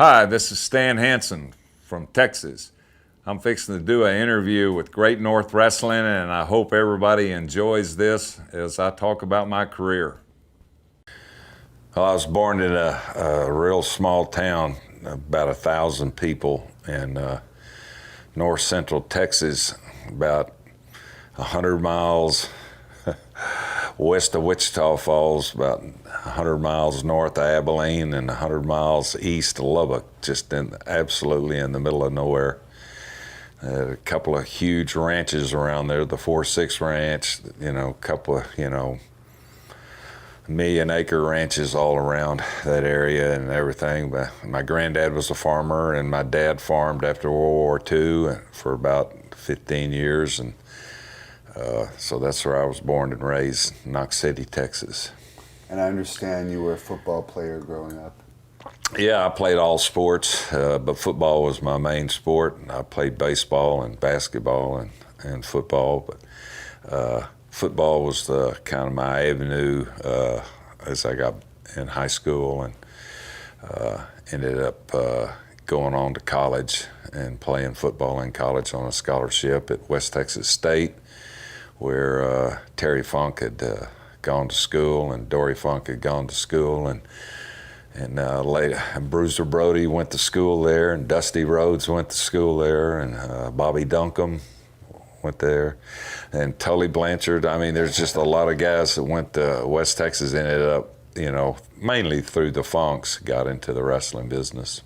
Hi, this is Stan Hansen from Texas. I'm fixing to do an interview with Great North Wrestling, and I hope everybody enjoys this as I talk about my career. Well, I was born in a real small town, about 1,000 people in north central Texas, about 100 miles west of Wichita Falls, about 100 miles north of Abilene, and 100 miles east of Lubbock, just absolutely in the middle of nowhere. A couple of huge ranches around there, the 4-6 Ranch, a couple of, million-acre ranches all around that area and everything. But my granddad was a farmer, and my dad farmed after World War II for about 15 years, and so that's where I was born and raised, Knox City, Texas. And I understand you were a football player growing up. Yeah, I played all sports, but football was my main sport. I played baseball and basketball and football, but football was the kind of my avenue as I got in high school, and ended up going on to college and playing football in college on a scholarship at West Texas State, where Terry Funk had gone to school and Dory Funk had gone to school, and later Bruiser Brody went to school there, and Dusty Rhodes went to school there, and Bobby Duncombe went there, and Tully Blanchard. I mean, there's just a lot of guys that went to West Texas, ended up, mainly through the Funks, got into the wrestling business.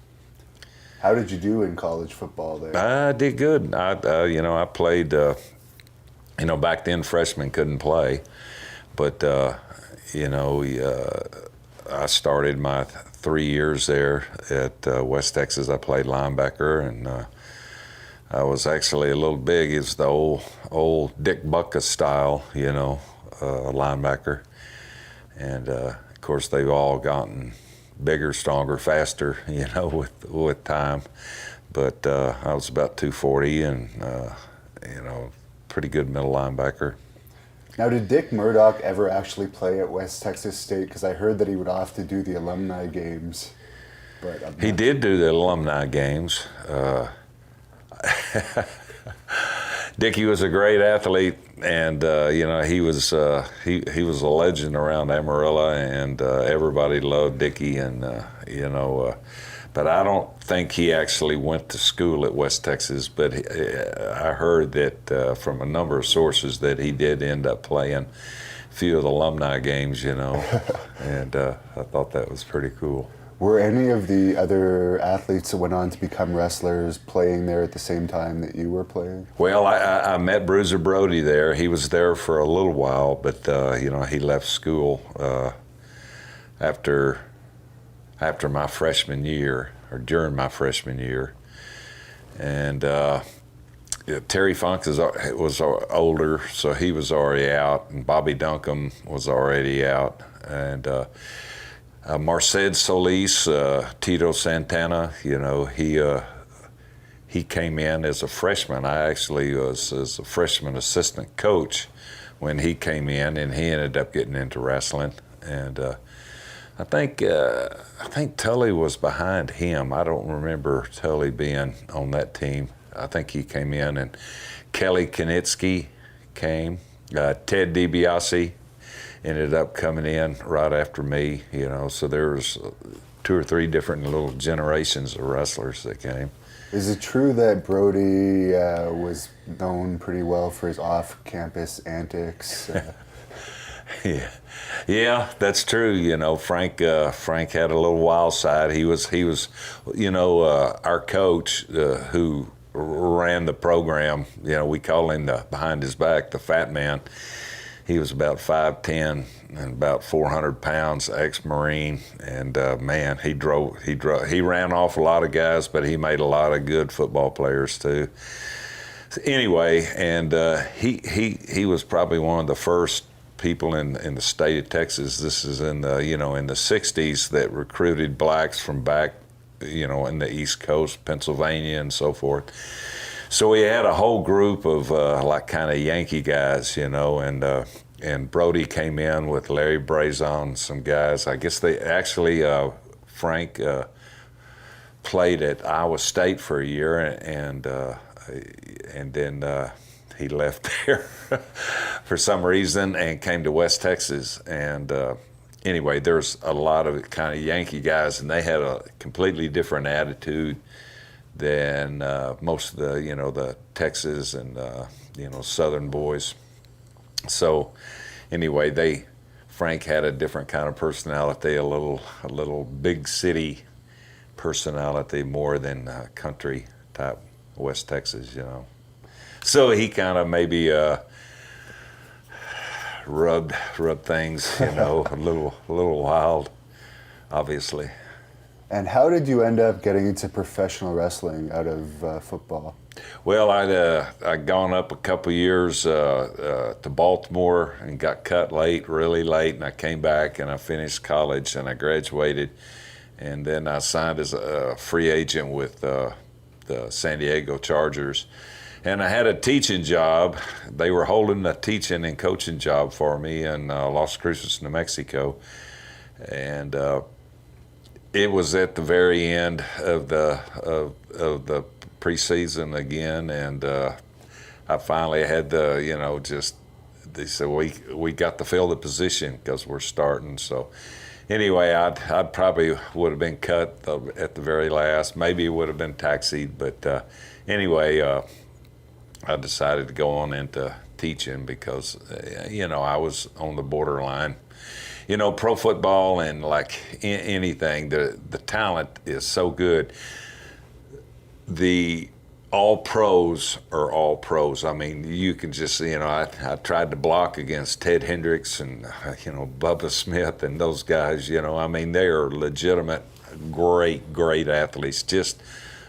How did you do in college football there? I did good. I played, back then freshmen couldn't play, but, I started my 3 years there at West Texas. I played linebacker, and I was actually a little big. It was the old Dick Butkus style, linebacker. And of course, they've all gotten bigger, stronger, faster, with time. But I was about 240, and pretty good middle linebacker. Now, did Dick Murdoch ever actually play at West Texas State? Because I heard that he would often do the alumni games. But he did do the alumni games. Dickie was a great athlete, and he was a legend around Amarillo, and everybody loved Dickie, and but I don't think he actually went to school at West Texas, but I heard that from a number of sources that he did end up playing a few of the alumni games, and I thought that was pretty cool. Were any of the other athletes that went on to become wrestlers playing there at the same time that you were playing? Well, I met Bruiser Brody there. He was there for a little while, but he left school after my freshman year, or during my freshman year. And Terry Funk was older, so he was already out, and Bobby Duncombe was already out. And Marced Solis, Tito Santana, he came in as a freshman. I actually was as a freshman assistant coach when he came in, and he ended up getting into wrestling. And I think Tully was behind him. I don't remember Tully being on that team. I think he came in, and Kelly Kanitsky came. Ted DiBiase ended up coming in right after me, so there was 2 or 3 different little generations of wrestlers that came. Is it true that Brody was known pretty well for his off-campus antics? Yeah, that's true. Frank had a little wild side. He was our coach who ran the program. We call him the behind his back, the fat man. He was about 5'10" and about 400 pounds, ex-Marine, and man, he ran off a lot of guys, but he made a lot of good football players too. Anyway, and he was probably one of the first people in the state of Texas. This is in the in the 60s that recruited blacks from back in the East Coast, Pennsylvania, and so forth. So we had a whole group of like kind of Yankee guys, and Brody came in with Larry Brazon, some guys. I guess they actually Frank played at Iowa State for a year, and then he left there for some reason and came to West Texas. And anyway, there's a lot of kind of Yankee guys, and they had a completely different attitude than most of the the Texas and Southern boys. So anyway, Frank had a different kind of personality, a little big city personality more than country type West Texas, So he kind of maybe rubbed things, a little wild, obviously. And how did you end up getting into professional wrestling out of football? Well, I'd gone up a couple years to Baltimore and got cut really late, and I came back and I finished college and I graduated, and then I signed as a free agent with the San Diego Chargers, and I had a teaching job. They were holding a teaching and coaching job for me in Las Cruces, New Mexico, and it was at the very end of the preseason again, and I finally had they said we got to fill the position because we're starting. So anyway, I'd probably would have been cut at the very last. Maybe it would have been taxied, but anyway, I decided to go on into teaching because I was on the borderline. Pro football and like anything, the talent is so good. The all pros are all pros. I mean, you can just, I tried to block against Ted Hendricks and, Bubba Smith and those guys, they are legitimate, great athletes, just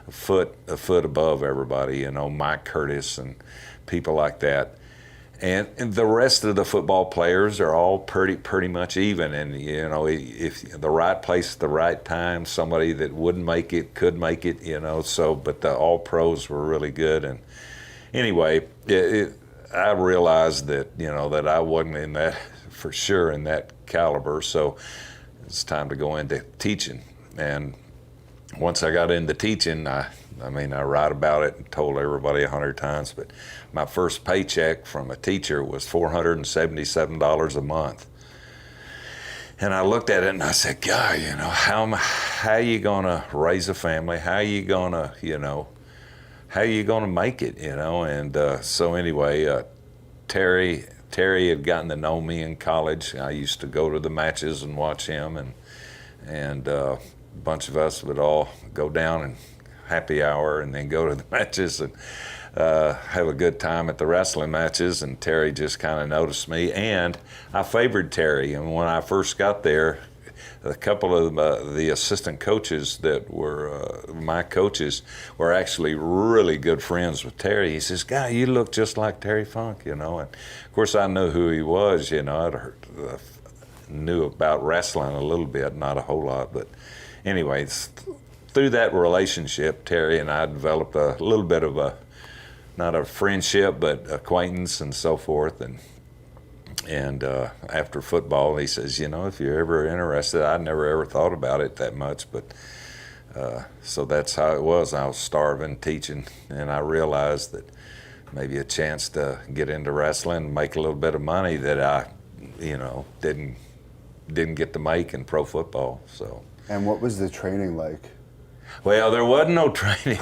a foot above everybody, Mike Curtis and people like that. And the rest of the football players are all pretty much even. And, if the right place at the right time, somebody that wouldn't make it could make it, but the all pros were really good. And anyway, I realized that, that I wasn't in that, for sure, in that caliber. So it's time to go into teaching. And once I got into teaching, I write about it and told everybody 100 times, but my first paycheck from a teacher was $477 a month. And I looked at it and I said, God, how are you going to raise a family? How are you going to make it, And so anyway, Terry had gotten to know me in college. I used to go to the matches and watch him, and a bunch of us would all go down and happy hour and then go to the matches and have a good time at the wrestling matches. And Terry just kind of noticed me, and I favored Terry. And when I first got there, a couple of the assistant coaches that were my coaches were actually really good friends with Terry. He says, "Guy, you look just like Terry Funk," And of course I knew who he was. I'd heard, knew about wrestling a little bit, not a whole lot, but anyways, through that relationship, Terry and I developed a little bit of not a friendship, but acquaintance and so forth. And after football, he says, if you're ever interested, I never ever thought about it that much, but so that's how it was. I was starving, teaching, and I realized that maybe a chance to get into wrestling and make a little bit of money that I, didn't get to make in pro football. So. And what was the training like? Well, there wasn't no training,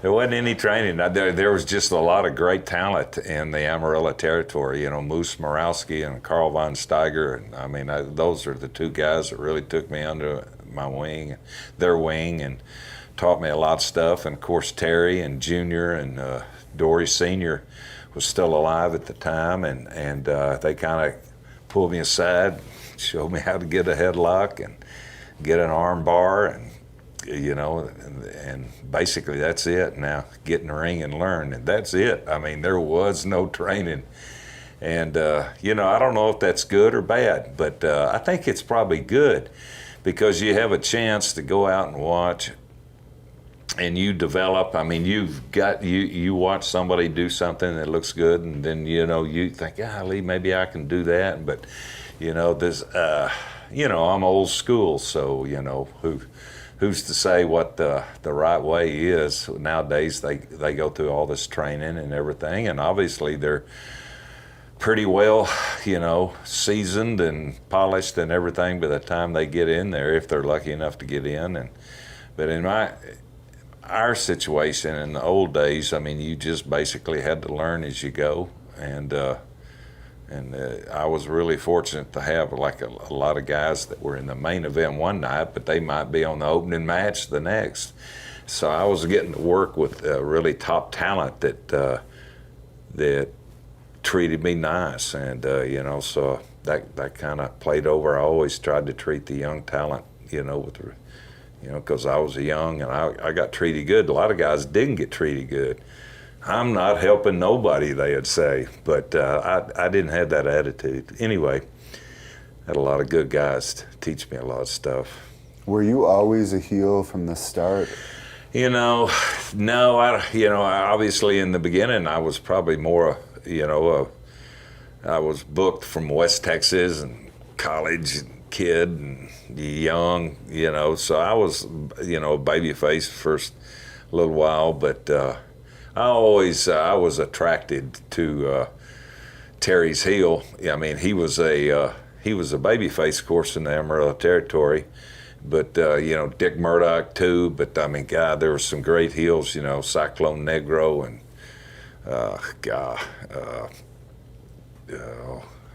There wasn't any training. There was just a lot of great talent in the Amarillo territory, Moose Morawski and Carl Von Steiger. And those are the two guys that really took me under their wing, and taught me a lot of stuff. And of course, Terry and Junior and Dory Sr. was still alive at the time, and they kind of pulled me aside, showed me how to get a headlock and get an arm bar, and and basically that's it. Now get in the ring and learn, and that's it. There was no training, and I don't know if that's good or bad, but I think it's probably good, because you have a chance to go out and watch, and you develop. You watch somebody do something that looks good, and then you think, golly, maybe I can do that. But this I'm old school, so who's to say what the right way is? Nowadays, they go through all this training and everything, and obviously they're pretty well, seasoned and polished and everything by the time they get in there, if they're lucky enough to get in. But in our situation in the old days, I mean, you just basically had to learn as you go, and I was really fortunate to have like a lot of guys that were in the main event one night, but they might be on the opening match the next. So I was getting to work with really top talent that treated me nice, and so that kind of played over. I always tried to treat the young talent, because I was young and I got treated good. A lot of guys didn't get treated good. I'm not helping nobody, they'd say, but I didn't have that attitude. Anyway, had a lot of good guys teach me a lot of stuff. Were you always a heel from the start? No, obviously in the beginning I was probably more, I was booked from West Texas and college kid and young, so I was, babyface first little while, but I was attracted to Terry's heel. I mean, he was a babyface, of course, in the Amarillo territory, but Dick Murdoch too. But I mean, God, there were some great heels, Cyclone Negro and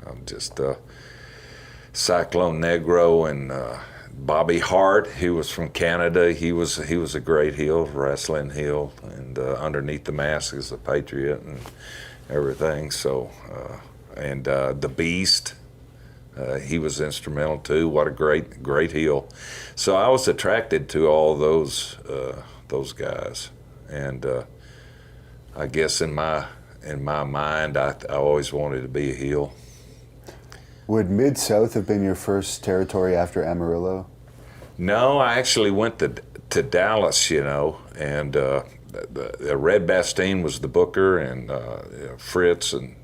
I'm just Cyclone Negro and Bobby Hart. He was from Canada. He was a great heel, wrestling heel, and underneath the mask is a patriot and everything. So and the Beast, he was instrumental too. What a great heel. So I was attracted to all those guys, and I guess in my mind, I always wanted to be a heel. Would Mid-South have been your first territory after Amarillo? No, I actually went to Dallas, and the Red Bastien was the booker, and Fritz, and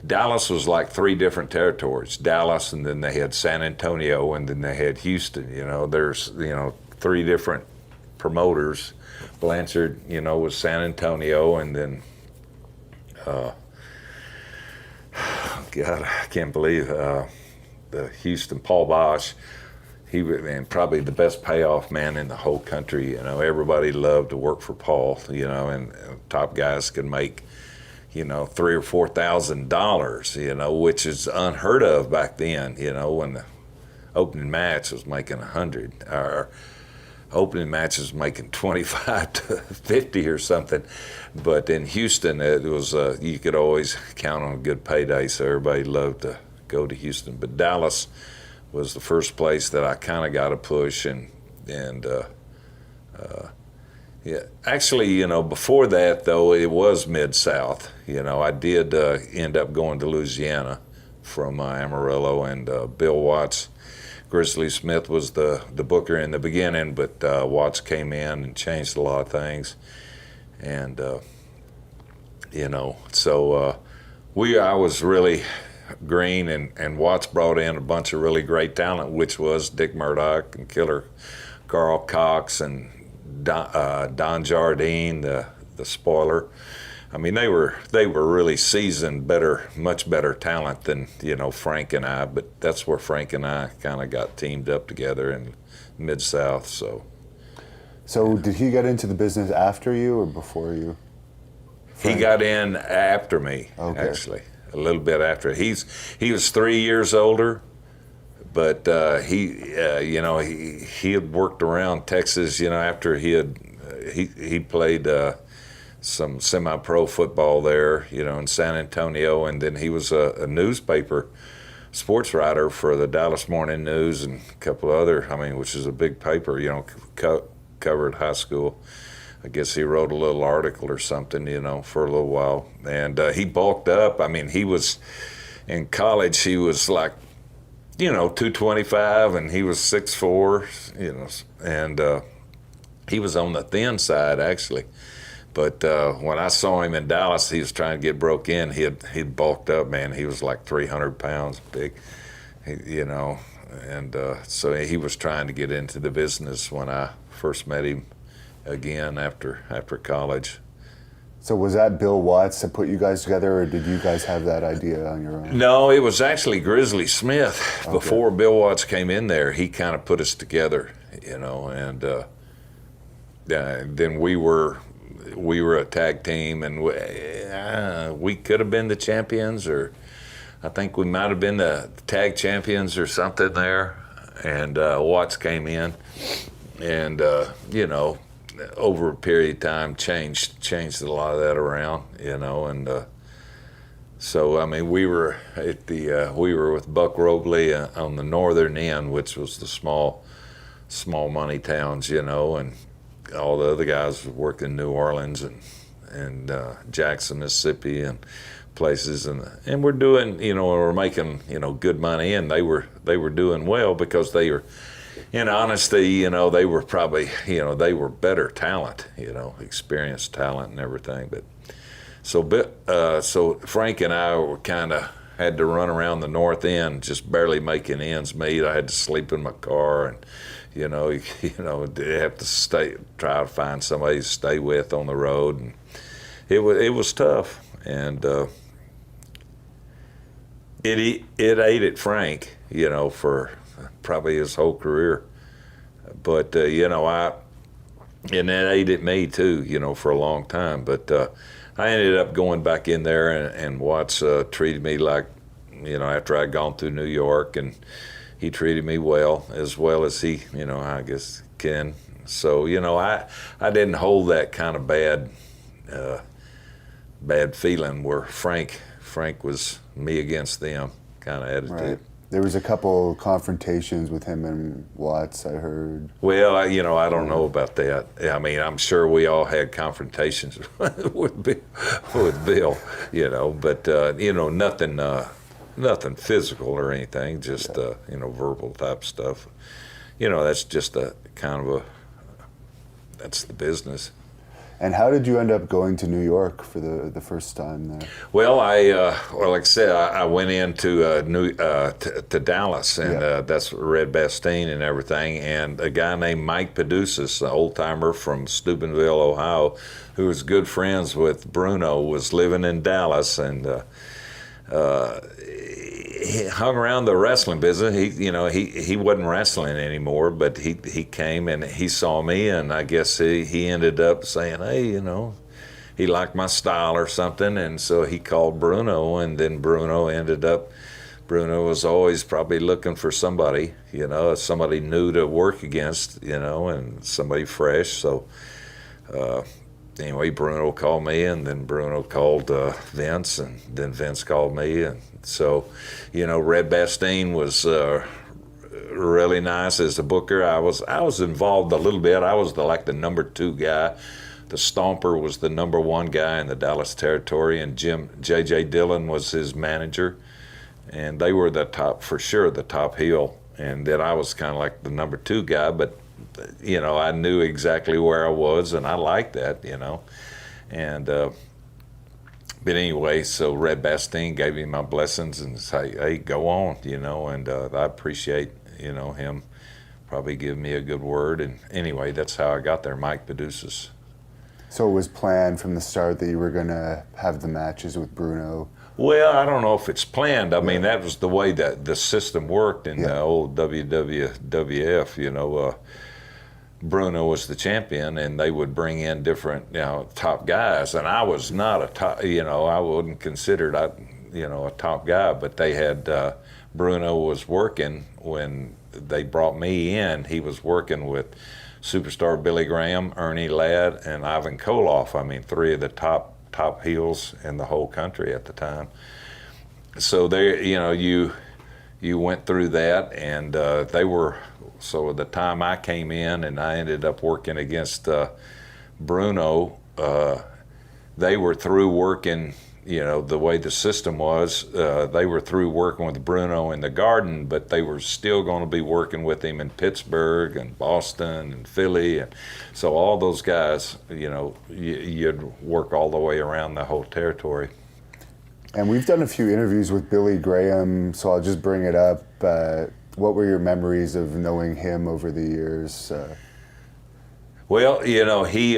Dallas was like 3 different territories. Dallas, and then they had San Antonio, and then they had Houston. There's 3 different promoters. Blanchard, was San Antonio, and then God, I can't believe the Houston, Paul Bosch. He was, and probably the best payoff man in the whole country. Everybody loved to work for Paul. And top guys could make, $3,000 or $4,000. Which is unheard of back then. When the opening match was making 100, or opening matches making 25 to 50 or something. But in Houston, it was you could always count on a good payday, so everybody loved to go to Houston. But Dallas was the first place that I kind of got a push, and yeah. Actually, before that though, it was Mid-South. I did end up going to Louisiana from Amarillo, and Bill Watts. Grizzly Smith was the booker in the beginning, but Watts came in and changed a lot of things, and so I was really green, and Watts brought in a bunch of really great talent, which was Dick Murdoch and Killer Carl Cox and Don Jardine, the spoiler. I mean, they were really seasoned, much better talent than Frank and I. But that's where Frank and I kind of got teamed up together in Mid-South. So did he get into the business after you or before you? Frank? He got in after me, okay. Actually, a little bit after. He was 3 years older, but he had worked around Texas. After he played. Some semi-pro football there, in San Antonio, and then he was a newspaper sports writer for the Dallas Morning News and a couple of other, which is a big paper, covered high school. I guess he wrote a little article or something, for a little while, and he bulked up. He was in college. He was like, 225, and he was 6'4", and he was on the thin side actually. But when I saw him in Dallas, he was trying to get broke in. He'd bulked up, man. He was like 300 pounds big, and so he was trying to get into the business when I first met him again after college. So was that Bill Watts that put you guys together, or did you guys have that idea on your own? No, it was actually Grizzly Smith. Okay. Before Bill Watts came in there, he kind of put us together, you know, and then we were a tag team, and we could have been the champions, or I think we might have been the tag champions or something there. And Watts came in, and you know, over a period of time changed a lot of that around, you know, and so I mean we were with Buck Robley on the northern end, which was the small money towns, you know, and all the other guys worked in New Orleans and Jackson, Mississippi, and places, and we're doing, you know, we're making, you know, good money, and they were doing well because they were, in honesty, you know, they were probably, you know, they were better talent, you know, experienced talent and everything. But so Frank and I were kind of had to run around the north end, just barely making ends meet. I had to sleep in my car, and you know, have to try to find somebody to stay with on the road, and it was tough, and it ate at Frank, you know, for probably his whole career. But you know, and that ate at me too, you know, for a long time. But I ended up going back in there, and Watts treated me like, you know, after I'd gone through New York, and he treated me well as he, you know, I guess can. So, you know, I didn't hold that kind of bad feeling where Frank was me against them kind of attitude. Right. There was a couple confrontations with him and Watts, I heard. Well, you know, I don't know about that. I mean, I'm sure we all had confrontations with Bill, you know, but you know, nothing physical or anything, just you know, verbal type stuff. You know, that's just a kind of that's the business. And how did you end up going to New York for the first time there? Well, like I said, I went into to Dallas, and that's Red Bastine and everything. And a guy named Mike Padusis, an old timer from Steubenville, Ohio, who was good friends with Bruno, was living in Dallas, and he hung around the wrestling business. He wasn't wrestling anymore, but he came and he saw me, and I guess he ended up saying, hey, you know, he liked my style or something, and so he called Bruno, and then Bruno was always probably looking for somebody, you know, somebody new to work against, you know, and somebody fresh. So anyway, Bruno called me, and then Bruno called Vince, and then Vince called me, and so, you know, Red Bastine was really nice as a booker. I was involved a little bit. I was like the number 2 guy. The Stomper was the number 1 guy in the Dallas territory, and J.J. Dillon was his manager, and they were the top heel. And then I was kind of like the number 2 guy, but you know, I knew exactly where I was, and I liked that, you know. And but anyway, so Red Bastine gave me my blessings and say, hey, go on, you know, and I appreciate, you know, him probably giving me a good word. And anyway, that's how I got there, Mike Padusis. So it was planned from the start that you were going to have the matches with Bruno? Well, I don't know if it's planned. I mean, that was the way that the system worked in the old WWF, you know. Bruno was the champion, and they would bring in different, you know, top guys. And I was not a top, you know, I wasn't considered, you know, a top guy. But they had Bruno was working when they brought me in. He was working with superstar Billy Graham, Ernie Ladd, and Ivan Koloff. I mean, 3 of the top heels in the whole country at the time. So they, you know, you went through that, and they were. So at the time I came in and I ended up working against Bruno, they were through working, you know, the way the system was, they were through working with Bruno in the Garden, but they were still going to be working with him in Pittsburgh and Boston and Philly. And so all those guys, you know, you'd work all the way around the whole territory. And we've done a few interviews with Billy Graham, so I'll just bring it up. What were your memories of knowing him over the years? Well, you know, he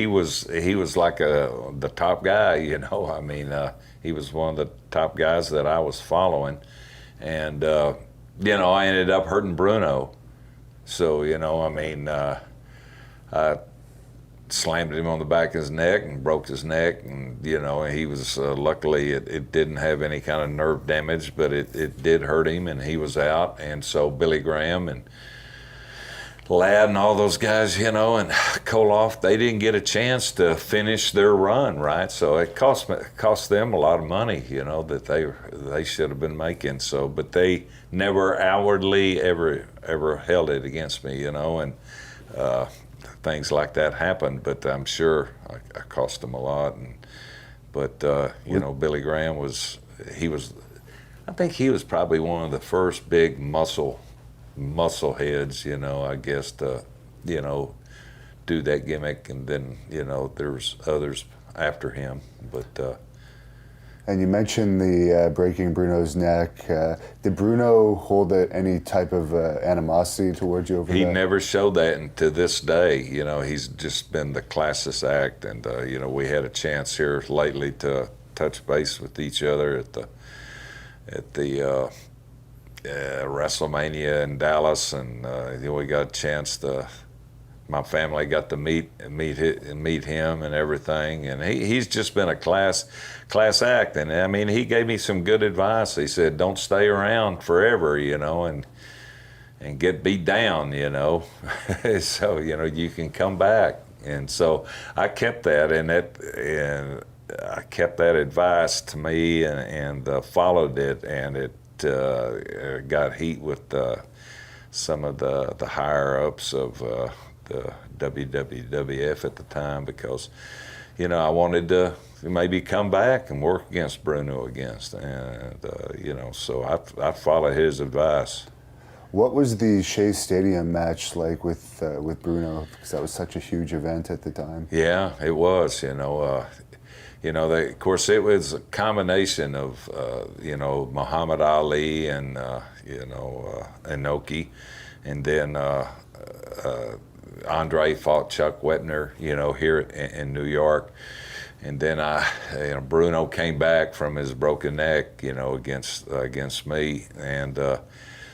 was like the top guy. You know, I mean, he was one of the top guys that I was following, and you know, I ended up hurting Bruno. So you know, I mean, I slammed him on the back of his neck and broke his neck, and you know, he was luckily it didn't have any kind of nerve damage, but it did hurt him, and he was out. And so Billy Graham and Ladd and all those guys, you know, and Koloff, they didn't get a chance to finish their run, right? So it cost them a lot of money, you know, that they should have been making. So, but they never outwardly ever held it against me, you know, and things like that happened. But I'm sure I cost them a lot. But you know, Billy Graham I think he was probably one of the first big muscle heads, you know, I guess, to, you know, do that gimmick. And then, you know, there's others after him. But and you mentioned the breaking Bruno's neck. Did Bruno hold any type of animosity towards you over that? He never showed that, and to this day, you know, he's just been the classest act. And you know, we had a chance here lately to touch base with each other at the WrestleMania in Dallas, and you know, we got a chance to. My family got to meet him and everything, and he's just been a class act. And I mean, he gave me some good advice. He said, "Don't stay around forever, you know, and get beat down, you know, so you know you can come back." And so I kept that, and I kept that advice to me, and followed it, and it. Got heat with some of the higher ups of the WWF at the time, because you know I wanted to maybe come back and work against Bruno and you know, so I followed his advice. What was the Shea Stadium match like with Bruno? Because that was such a huge event at the time. Yeah, it was. You know. You know, of course, it was a combination of, you know, Muhammad Ali and, you know, Inoki. And then Andre fought Chuck Wetner, you know, here in New York. And then you know, Bruno came back from his broken neck, you know, against me. And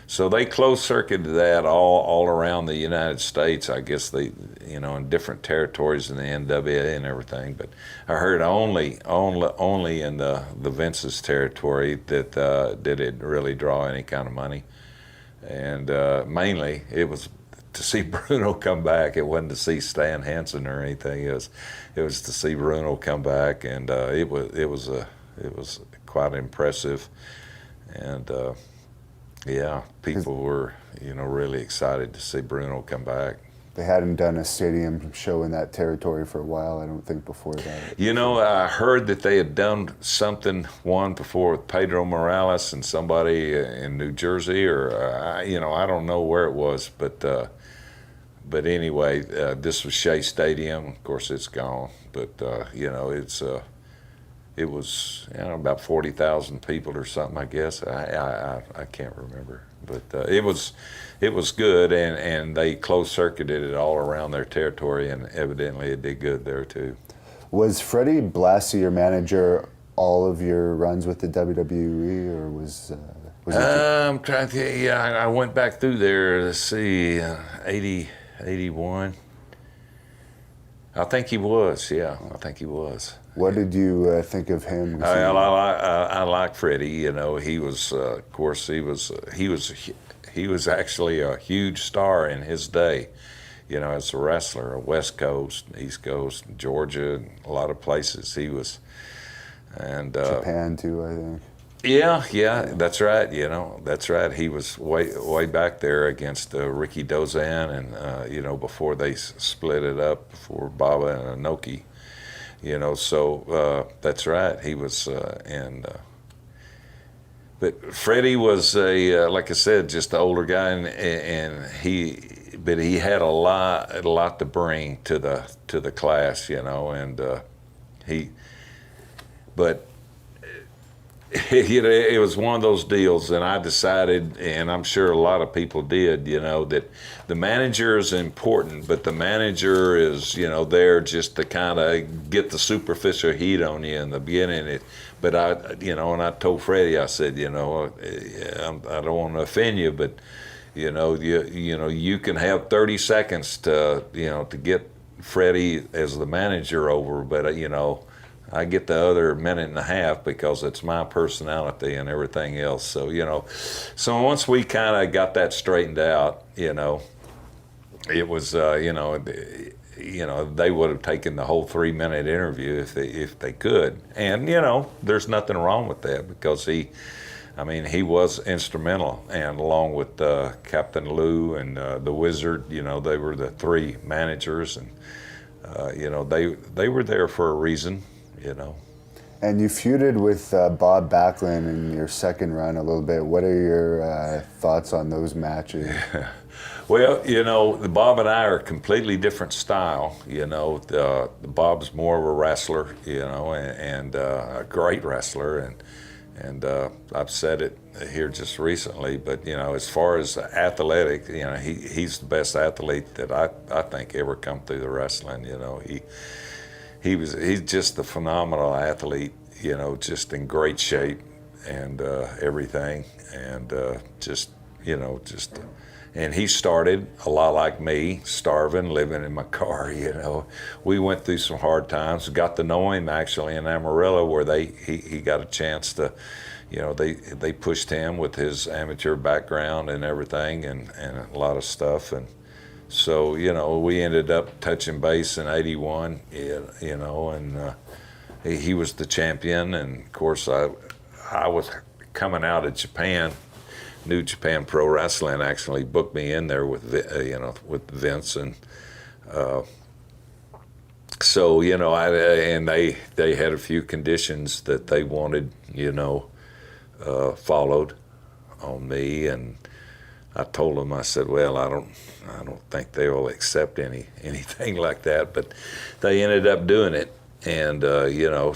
so they closed-circuited that all around the United States. I guess they, you know, in different territories in the NWA and everything. But I heard only in the Vince's territory that did it really draw any kind of money. And mainly it was to see Bruno come back. It wasn't to see Stan Hansen or anything. It was to see Bruno come back, and it was quite impressive. And yeah, people were, you know, really excited to see Bruno come back. They hadn't done a stadium show in that territory for a while, I don't think, before that. You know, I heard that they had done one before with Pedro Morales and somebody in New Jersey, or you know, I don't know where it was, but anyway, this was Shea Stadium. Of course, it's gone, but you know, it was, you know, about 40,000 people or something, I guess. I can't remember, but it was good, and they closed-circuited it all around their territory, and evidently it did good there too. Was Freddie Blassie your manager all of your runs with the WWE, or was it? I'm trying to think. Yeah, I went back through there. Let's see, 80, 81. I think he was. Yeah, I think he was. What did you think of him? I like Freddie. You know, he was, of course, he was actually a huge star in his day. You know, as a wrestler, West Coast, East Coast, Georgia, a lot of places he was, and Japan too, I think. Yeah, that's right. You know, that's right. He was way back there against Ricky Dozan, and you know, before they split it up, before Baba and Inoki. You know, so that's right. He was, but Freddie was like I said, just the older guy, and he had a lot to bring to the class, you know, and but it was one of those deals, and I decided, and I'm sure a lot of people did, that the manager is important, but the manager is, there just to kind of get the superficial heat on you in the beginning. But and I told Freddie, I said, I don't want to offend you, but you can have 30 seconds to get Freddie as the manager over, but I get the other minute and a half because it's my personality and everything else. So once we kind of got that straightened out, it was they would have taken the whole 3-minute interview if they could, and there's nothing wrong with that because he was instrumental, and along with Captain Lou and the Wizard, they were the 3 managers, and they were there for a reason. And you feuded with Bob Backlund in your second run a little bit. What are your thoughts on those matches? Well, Bob and I are a completely different style. Bob's more of a wrestler, and a great wrestler, and I've said it here just recently. But as far as athletic, he's the best athlete that I think ever come through the wrestling. He's just a phenomenal athlete, just in great shape and everything, and and he started a lot like me, starving, living in my car. We went through some hard times. Got to know him actually in Amarillo, where he got a chance to, they pushed him with his amateur background and everything, and a lot of stuff. And so, we ended up touching base in '81, and he was the champion. And of course, I was coming out of Japan. New Japan Pro Wrestling actually booked me in there with with Vince, and so and they had a few conditions that they wanted followed on me, and I told them, I said, well, I don't think they will accept anything like that, but they ended up doing it, and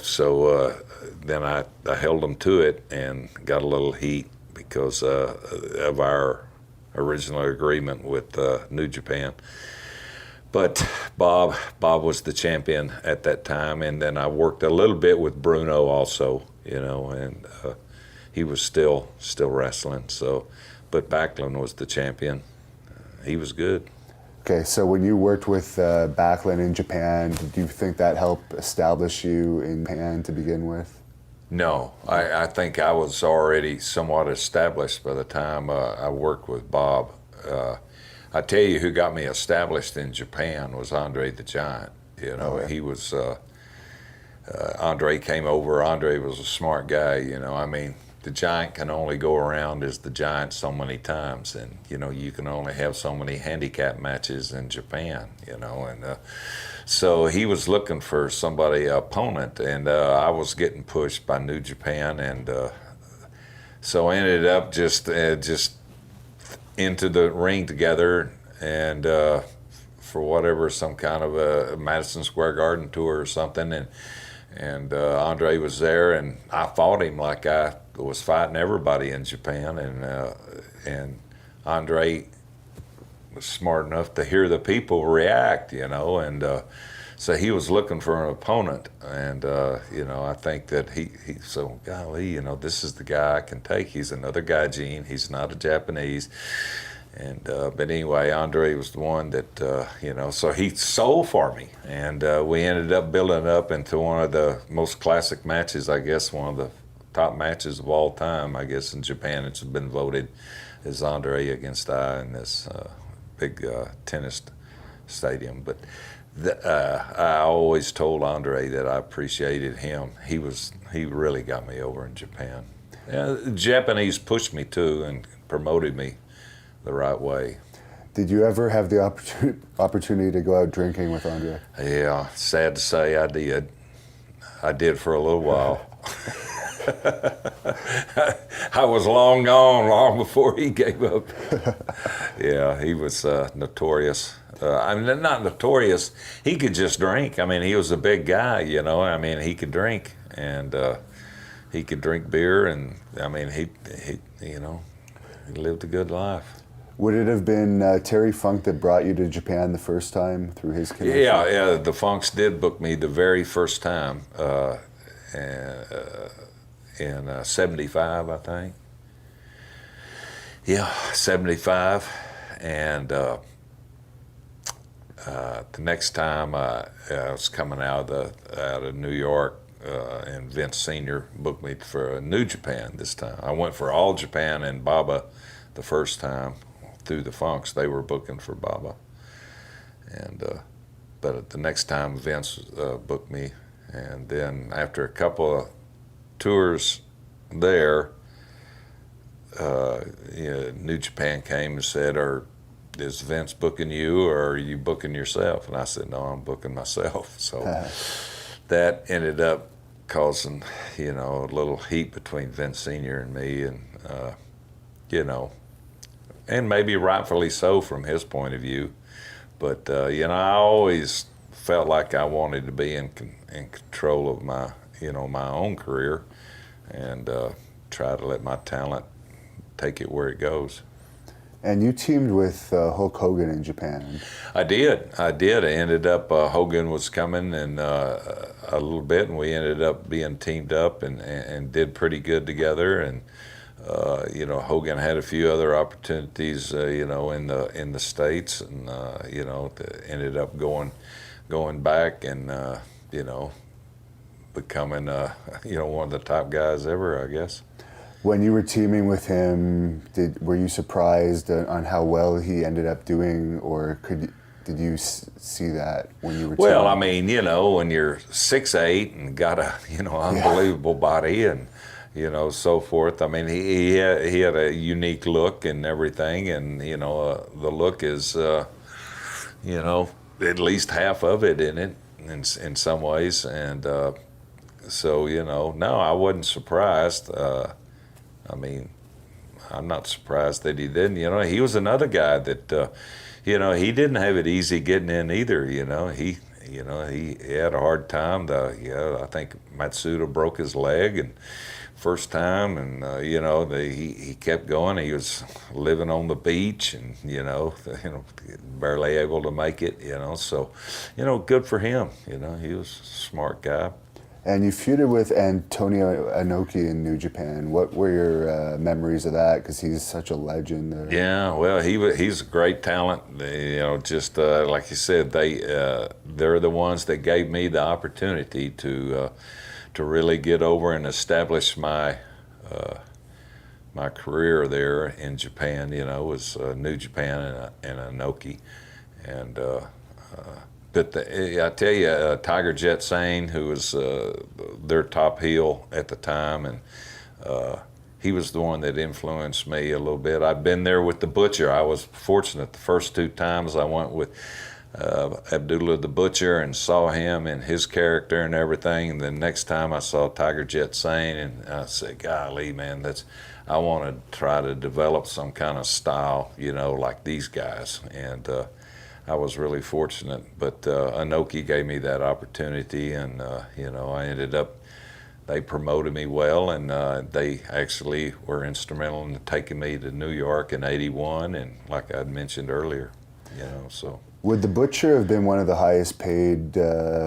so then I held them to it and got a little heat because of our original agreement with New Japan. But Bob was the champion at that time, and then I worked a little bit with Bruno also, and he was still wrestling. So, but Backlund was the champion. He was good. Okay, so when you worked with Backlund in Japan, did you think that helped establish you in Japan to begin with? No, I think I was already somewhat established by the time I worked with Bob. I tell you, who got me established in Japan was Andre the Giant. He was. Andre came over. Andre was a smart guy. The Giant can only go around as the Giant so many times, and you can only have so many handicap matches in Japan. And so he was looking for somebody opponent, and I was getting pushed by New Japan, and so I ended up just into the ring together, and for whatever, some kind of a Madison Square Garden tour or something, and Andre was there, and I fought him like I was fighting everybody in Japan, and Andre was smart enough to hear the people react, and so he was looking for an opponent, and I think that he so golly, this is the guy I can take. He's another gaijin. He's not a Japanese. And but anyway, Andre was the one that so he sold for me, and we ended up building up into one of the most classic matches. I guess one of the top matches of all time. I guess in Japan, it's been voted as Andre against I in this big tennis stadium. But I always told Andre that I appreciated him. He really got me over in Japan. The Japanese pushed me too and promoted me the right way. Did you ever have the opportunity to go out drinking with Andre? Yeah, sad to say I did. I did for a little while. I was long gone, long before he gave up. Yeah, he was notorious. Not notorious. He could just drink. He was a big guy, he could drink, and he could drink beer, and I mean, he you know, he lived a good life. Would it have been Terry Funk that brought you to Japan the first time through his connection? Yeah, the Funks did book me the very first time in '75, I think. Yeah, '75, and the next time I was coming out of New York, and Vince Sr. booked me for New Japan this time. I went for All Japan and Baba the first time through the Funks. They were booking for Baba, and but the next time Vince booked me, and then after a couple of tours there, New Japan came and said, is Vince booking you, or are you booking yourself? And I said, no, I'm booking myself. So that ended up causing, a little heat between Vince Sr. and me, and, and maybe rightfully so from his point of view. But, I always felt like I wanted to be in control of my, my own career, and try to let my talent take it where it goes. And you teamed with Hulk Hogan in Japan. I did. I ended up, Hogan was coming and a little bit, and we ended up being teamed up and did pretty good together. And Hogan had a few other opportunities, in the States, and ended up going back and becoming one of the top guys ever, I guess. When you were teaming with him, were you surprised on how well he ended up doing, or did you see that when you were teaming? Well, I mean, when you're 6'8" and got a unbelievable body and so forth. I mean, he had a unique look and everything, and the look is at least half of it in it in some ways, and so no, I wasn't surprised. I mean, I'm not surprised that he didn't. He was another guy that, he didn't have it easy getting in either. He had a hard time. I think Matsuda broke his leg and first time, and he kept going. He was living on the beach, and barely able to make it. So good for him. He was a smart guy. And you feuded with Antonio Inoki in New Japan. What were your memories of that? Because he's such a legend there. Yeah, well, he's a great talent. Just like you said, they're the ones that gave me the opportunity to really get over and establish my my career there in Japan. It was New Japan and Inoki, and. But I tell you, Tiger Jet Sane, who was their top heel at the time, and he was the one that influenced me a little bit. I'd been there with the Butcher. I was fortunate the first two times I went with Abdullah the Butcher and saw him and his character and everything. And then next time I saw Tiger Jet Sane, and I said, golly, man, I want to try to develop some kind of style, like these guys. And I was really fortunate, but Inoki gave me that opportunity, and I ended up. They promoted me well, and they actually were instrumental in taking me to New York in '81, and like I'd mentioned earlier, so. Would the Butcher have been one of the highest paid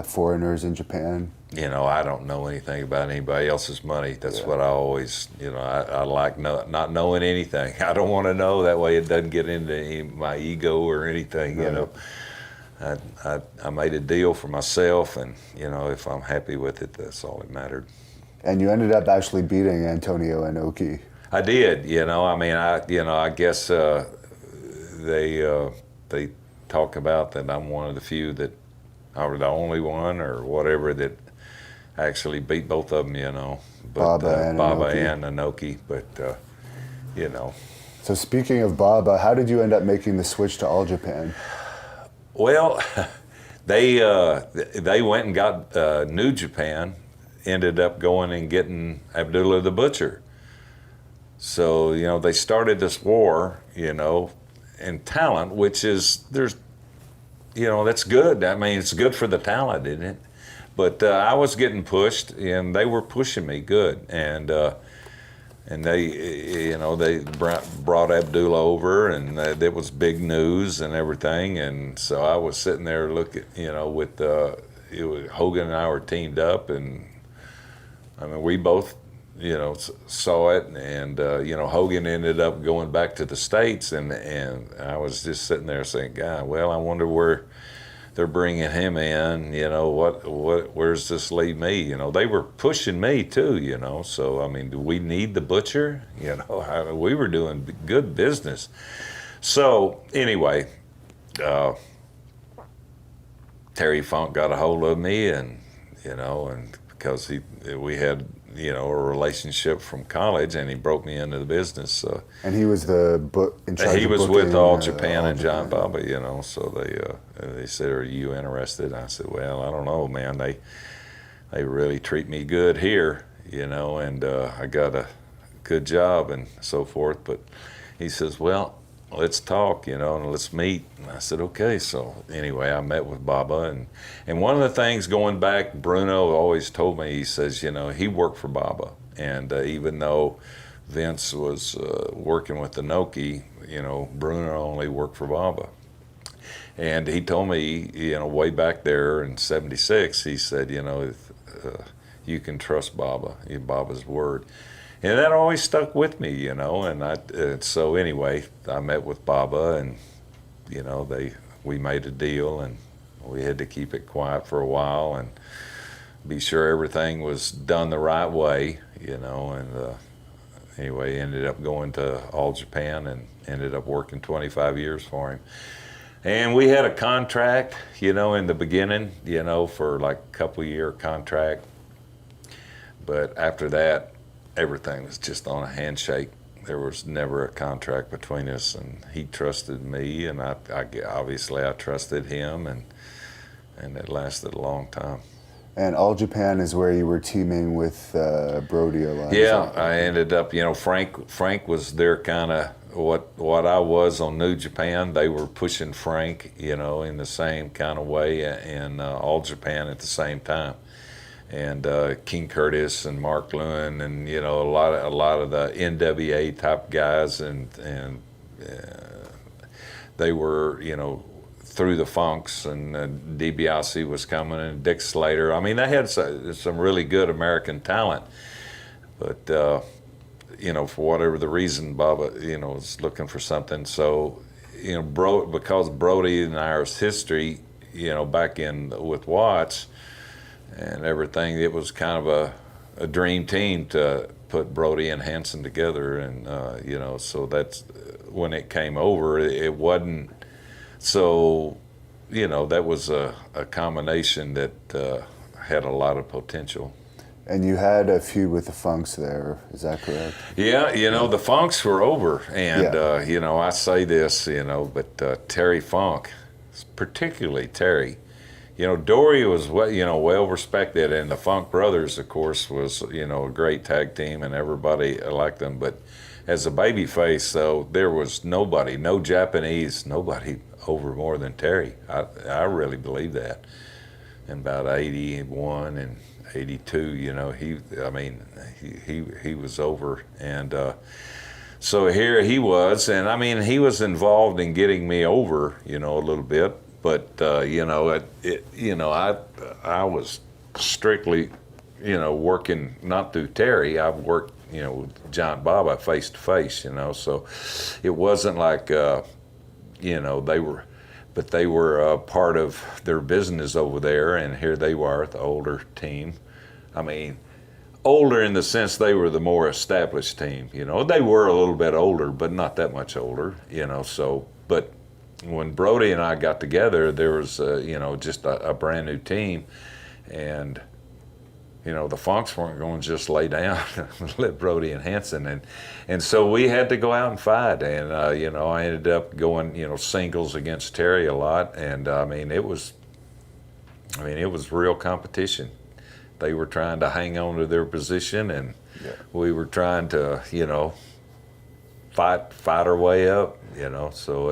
foreigners in Japan? I don't know anything about anybody else's money. That's what I always, I like not knowing anything. I don't want to know. That way it doesn't get into my ego or anything, I made a deal for myself, and, if I'm happy with it, that's all that mattered. And you ended up actually beating Antonio Inoki. I did, I guess they talk about that I'm one of the few that, or the only one or whatever, that actually beat both of them, but Baba and Inoki, but So speaking of Baba, how did you end up making the switch to All Japan? Well, they went and got New Japan, ended up going and getting Abdullah the Butcher. So they started this war, in talent, which is that's good. I mean, it's good for the talent, isn't it? But I was getting pushed, and they were pushing me good, and they, they brought Abdullah over, and it was big news and everything, and so I was sitting there looking, with Hogan and I were teamed up, and I mean we both, saw it, and Hogan ended up going back to the States, and I was just sitting there saying, God, well, I wonder where they're bringing him in, where's this leave me? They were pushing me too, so I mean, do we need the butcher? We were doing good business. So anyway, Terry Funk got a hold of me, and because we had a relationship from college, and he broke me into the business. So. And he was in charge. He of was booking, with All Japan and John Japan. Baba, so they said, "Are you interested?" And I said, "Well, I don't know, man. They really treat me good here, and I got a good job and so forth." But he says, "Well, let's talk, and let's meet." And I said, "Okay." So anyway, I met with Baba, and one of the things going back, Bruno always told me, he says, he worked for Baba, and even though Vince was working with Inoki, Bruno only worked for Baba. And he told me, way back there in '76, he said, you can trust Baba, Baba's word. And that always stuck with me, and so anyway, I met with Baba, and, we made a deal, and we had to keep it quiet for a while and be sure everything was done the right way, and anyway, ended up going to All Japan and ended up working 25 years for him. And we had a contract, in the beginning, for like a couple-year contract. But after that, everything was just on a handshake. There was never a contract between us, and he trusted me, and I obviously I trusted him, and it lasted a long time. And All Japan is where you were teaming with Brody a lot. Yeah, I ended up, Frank was their kind of what I was on New Japan. They were pushing Frank, in the same kind of way, and All Japan at the same time. And King Curtis and Mark Lewin, and a lot of the NWA type guys, and they were through the Funks, and DiBiase was coming, and Dick Slater. I mean, they had some really good American talent, but for whatever the reason, Baba was looking for something. So because Brody and Irish history, back in with Watts and everything, it was kind of a dream team to put Brody and Hansen together, and so that's when it came over. It wasn't so, that was a combination that had a lot of potential. And you had a feud with the Funks there, is that correct? Yeah, the Funks were over, and I say this, but Terry Funk, particularly Terry. Dory was well respected, and the Funk Brothers, of course, was a great tag team, and everybody liked them. But as a babyface, though, there was nobody, no Japanese, nobody over more than Terry. I really believe that. In about '81 and '82, he was over, and so here he was, and I mean he was involved in getting me over, a little bit. But I was strictly, working not through Terry. I've worked, with John Baba face to face, So it wasn't like, they were part of their business over there, and here they were, the older team. I mean, older in the sense they were the more established team. They were a little bit older, but not that much older. So but. When Brody and I got together, there was, just a brand new team, and, the Funks weren't going to just lay down and let Brody and Hansen, and so we had to go out and fight, and, I ended up going, singles against Terry a lot, and, it was real competition. They were trying to hang on to their position, and we were trying to, fight our way up, so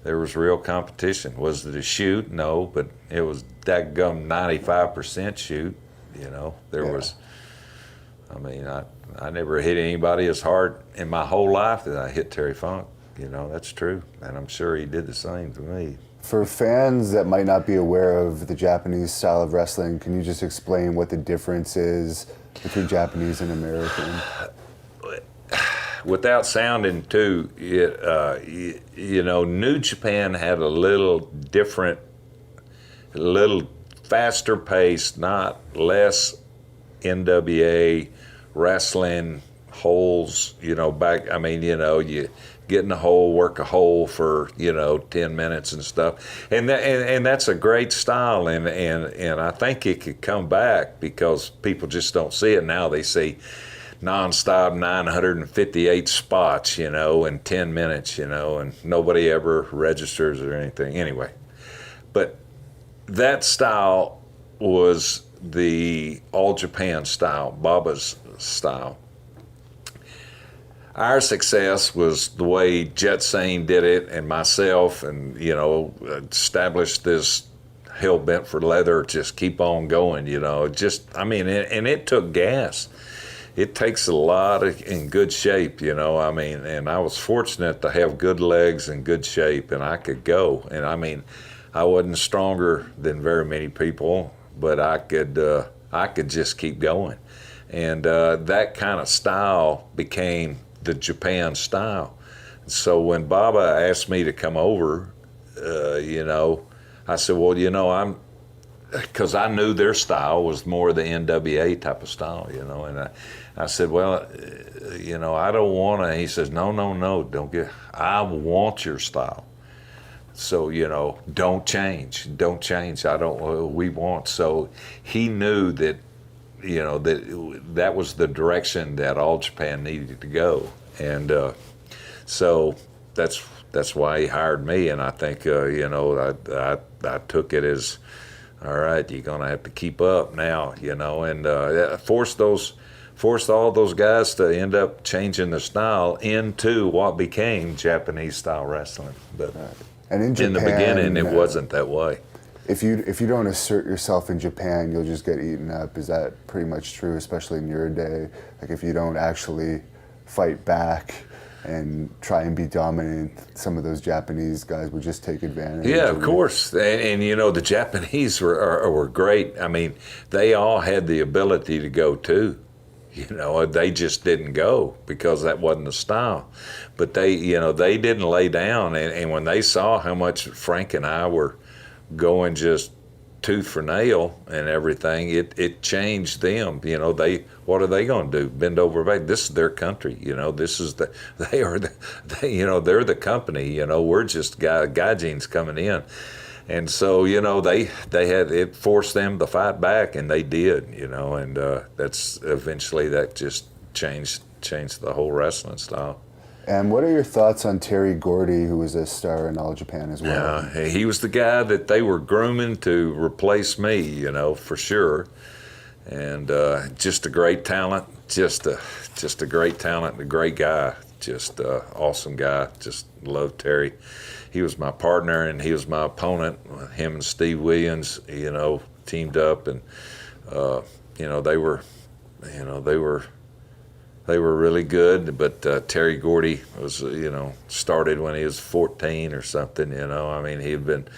There was real competition. Was it a shoot? No, but it was dadgum 95% shoot. You know, there was. I mean, I never hit anybody as hard in my whole life that I hit Terry Funk. You know, that's true, and I'm sure he did the same to me. For fans that might not be aware of the Japanese style of wrestling, can you just explain what the difference is between Japanese and American? Without sounding too, you know, New Japan had a little different, a little faster pace, not less NWA wrestling holes, you know, back, I mean, you know, you get in the hole, work a hole for, you know, 10 minutes and stuff. And that's a great style, and I think it could come back because people just don't see it now. They see nonstop 958 spots, you know, in 10 minutes, you know, and nobody ever registers or anything. Anyway, but that style was the All Japan style, Baba's style. Our success was the way Jet Sane did it, and myself, and, you know, established this hell bent for leather, just keep on going, you know, just, I mean, and it took gas. It takes a lot in good shape, you know, I mean, and I was fortunate to have good legs and good shape, and I could go. And I mean, I wasn't stronger than very many people, but I could just keep going. And that kind of style became the Japan style. So when Baba asked me to come over, you know, I said, well, you know, because I knew their style was more the NWA type of style, you know, and I said, well, you know, I don't want to. He says, no, I want your style. So, you know, don't change. We want. So he knew that, you know, that was the direction that All Japan needed to go. And so that's why he hired me. And I think, you know, I took it as, all right, you're going to have to keep up now, you know, and forced all those guys to end up changing the style into what became Japanese style wrestling. But and in Japan, in the beginning, it wasn't that way. If you don't assert yourself in Japan, you'll just get eaten up. Is that pretty much true, especially in your day? Like if you don't actually fight back and try and be dominant, some of those Japanese guys would just take advantage. Yeah, of course. And you know, the Japanese were great. I mean, they all had the ability to go too. You know, they just didn't go because that wasn't the style. But they, you know, they didn't lay down. And when they saw how much Frank and I were going just tooth for nail and everything, it changed them. You know, what are they going to do? Bend over back? This is their country. You know, you know, they're the company. You know, we're just gaijins coming in. And so, you know, it forced them to fight back, and they did, you know, and that's eventually that just changed the whole wrestling style. And what are your thoughts on Terry Gordy, who was a star in All Japan as well? Yeah, he was the guy that they were grooming to replace me, you know, for sure. And just a great talent, just a great talent, a great guy, just awesome guy. Just loved Terry. He was my partner and he was my opponent. Him and Steve Williams, you know, teamed up, and you know, they were really good. But Terry Gordy was, you know, started when he was 14 or something. You know, I mean, he'd been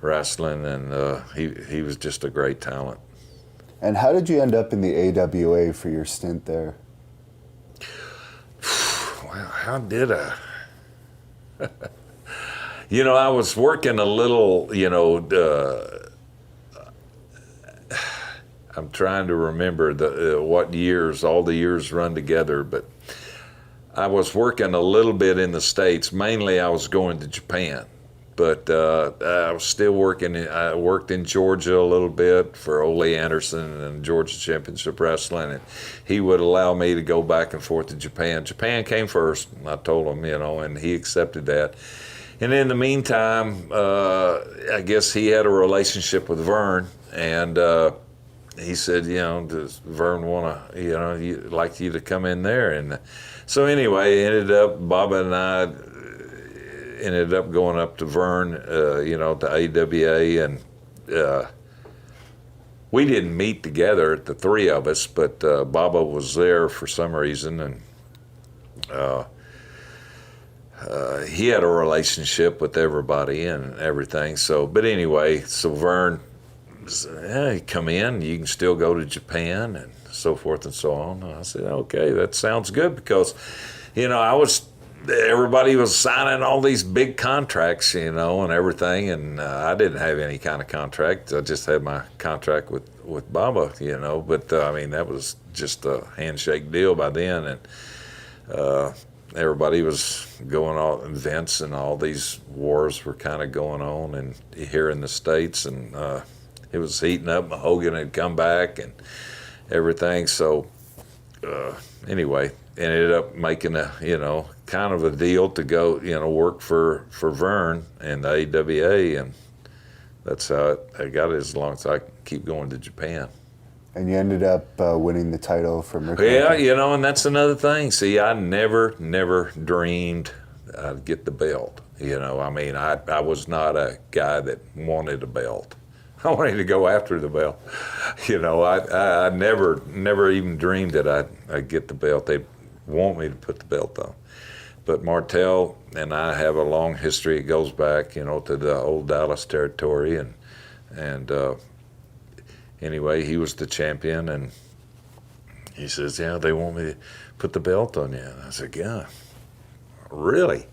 wrestling, and he was just a great talent. And how did you end up in the AWA for your stint there? Well, how did I? You know, I was working a little, you know, I'm trying to remember what years, all the years run together, but I was working a little bit in the States. Mainly I was going to Japan, but I was still working. I worked in Georgia a little bit for Ole Anderson and Georgia Championship Wrestling, and he would allow me to go back and forth to Japan. Japan came first, I told him, you know, and he accepted that. And in the meantime, I guess he had a relationship with Vern, and he said, you know, does Vern want to, you know, like you to come in there? And so anyway, ended up, Baba and I ended up going up to Vern, to AWA, and we didn't meet together, the three of us, but Baba was there for some reason, and he had a relationship with everybody and everything. So, but anyway, so Vern said, "Yeah, come in, you can still go to Japan," and so forth and so on. And I said, "Okay, that sounds good," because, everybody was signing all these big contracts, and everything, and I didn't have any kind of contract. I just had my contract with Baba, but that was just a handshake deal by then, and everybody was going on, events and all these wars were kind of going on, and here in the States, and it was heating up. Hogan had come back and everything, so anyway, ended up making a kind of a deal to go work for Vern and the AWA, and that's how I got it, as long as I keep going to Japan. And you ended up winning the title from Rick. Yeah, and that's another thing. See, I never dreamed I'd get the belt. I was not a guy that wanted a belt. I wanted to go after the belt. I never even dreamed that I'd get the belt. They'd want me to put the belt on. But Martel and I have a long history. It goes back, to the old Dallas territory, and anyway, he was the champion, and he says, "Yeah, they want me to put the belt on you." And I said, "Yeah, really?"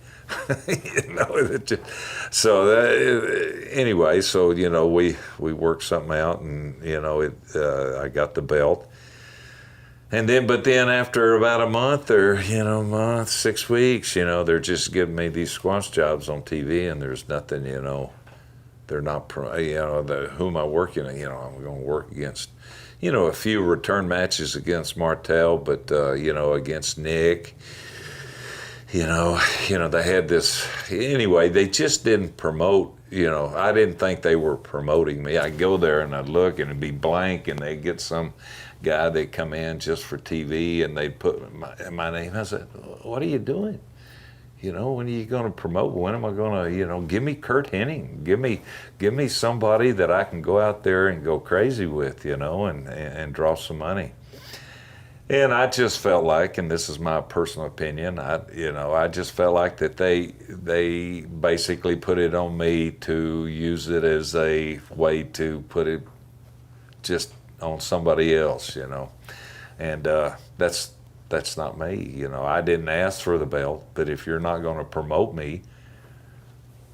Anyway, so we worked something out, and I got the belt. And then after about a month or 6 weeks, they're just giving me these squash jobs on TV, and there's nothing, they're not, who am I working? I'm going to work against, a few return matches against Martel, but against Nick. They had this, anyway, they just didn't promote, I didn't think they were promoting me. I'd go there and I'd look and it'd be blank, and they'd get some guy, they'd come in just for TV, and they'd put my name. I said, "What are you doing? When are you going to promote? When am I going to, give me Kurt Hennig, give me somebody that I can go out there and go crazy with, and draw some money." And I just felt like, and this is my personal opinion, I just felt like that they basically put it on me to use it as a way to put it just on somebody else, and that's not me. I didn't ask for the belt, but if you're not going to promote me,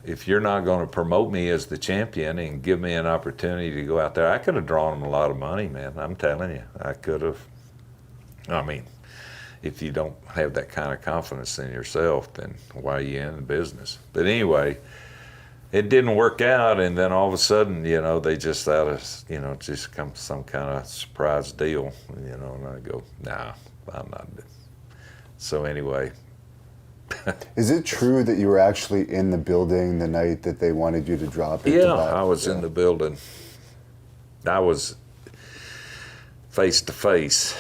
as the champion and give me an opportunity to go out there, I could have drawn them a lot of money, man. I'm telling you, I could have. If you don't have that kind of confidence in yourself, then why are you in the business? But anyway, it didn't work out, and then all of a sudden, they just just come some kind of surprise deal, and I go, "Nah, I'm not." So anyway. Is it true that you were actually in the building the night that they wanted you to drop it? Yeah, I was in the building. I was face to face,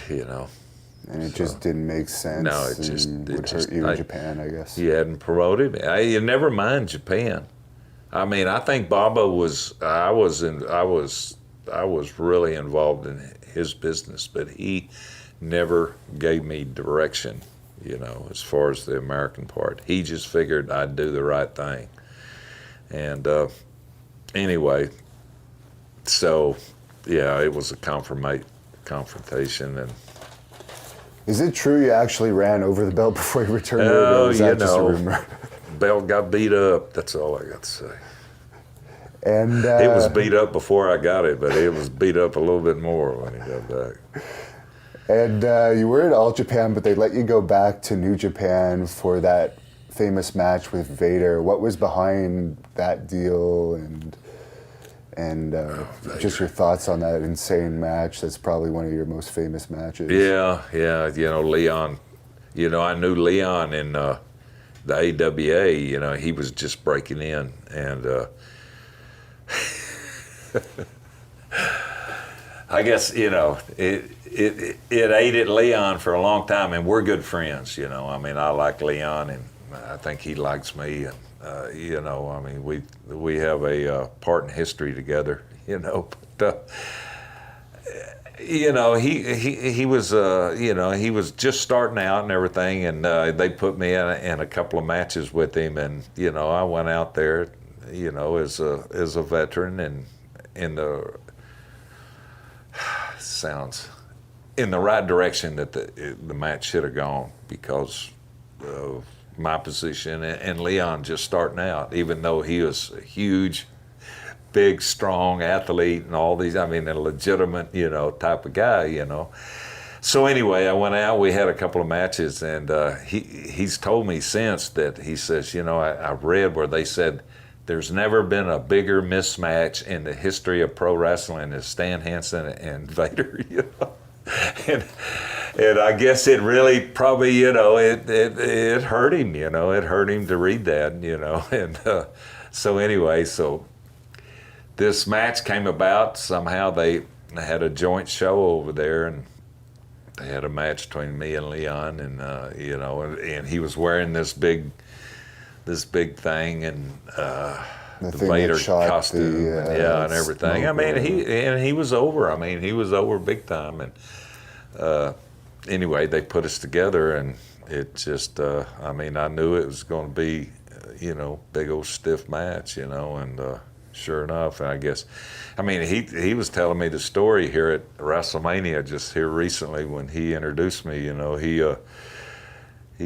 And it just didn't make sense. No, it just hurt you in Japan, I guess. You hadn't promoted me. You never mind Japan. I think Baba was. I was really involved in his business, but he never gave me direction. As far as the American part, he just figured I'd do the right thing. And anyway, so yeah, it was a confrontation. And is it true you actually ran over the belt before you returned it, or was that just a rumor? Belt got beat up. That's all I got to say. And it was beat up before I got it, but it was beat up a little bit more when he got back. And you were at All Japan, but they let you go back to New Japan for that famous match with Vader. What was behind that deal, and just your thoughts on that insane match? That's probably one of your most famous matches. Yeah, Leon. I knew Leon in the AWA. He was just breaking in, and I guess it ate at Leon for a long time, and we're good friends. I like Leon, and I think he likes me, and you know, I mean, we have a part in history together, you know. But you know, he was you know, he was just starting out and everything, and they put me in a couple of matches with him, and you know, I went out there, you know, as a veteran, and in the sounds in the right direction that the match should have gone, because of my position and Leon just starting out, even though he was a huge, big, strong athlete and all these, I mean, a legitimate, you know, type of guy, you know. So anyway, I went out, we had a couple of matches, and he's told me since that, he says, you know, I've read where they said there's never been a bigger mismatch in the history of pro wrestling as Stan Hansen and Vader, you know. And I guess it really probably, you know, it hurt him, you know, it hurt him to read that, you know. And so anyway, so this match came about. Somehow they had a joint show over there, and they had a match between me and Leon, and you know, and he was wearing this big thing, and the Vader costume, and everything. I mean, he was over. I mean, he was over big time. And anyway, they put us together, and it just, I mean, I knew it was going to be, you know, big old stiff match, you know, and sure enough, and I guess, I mean, he was telling me the story here at WrestleMania just here recently when he introduced me, you know, he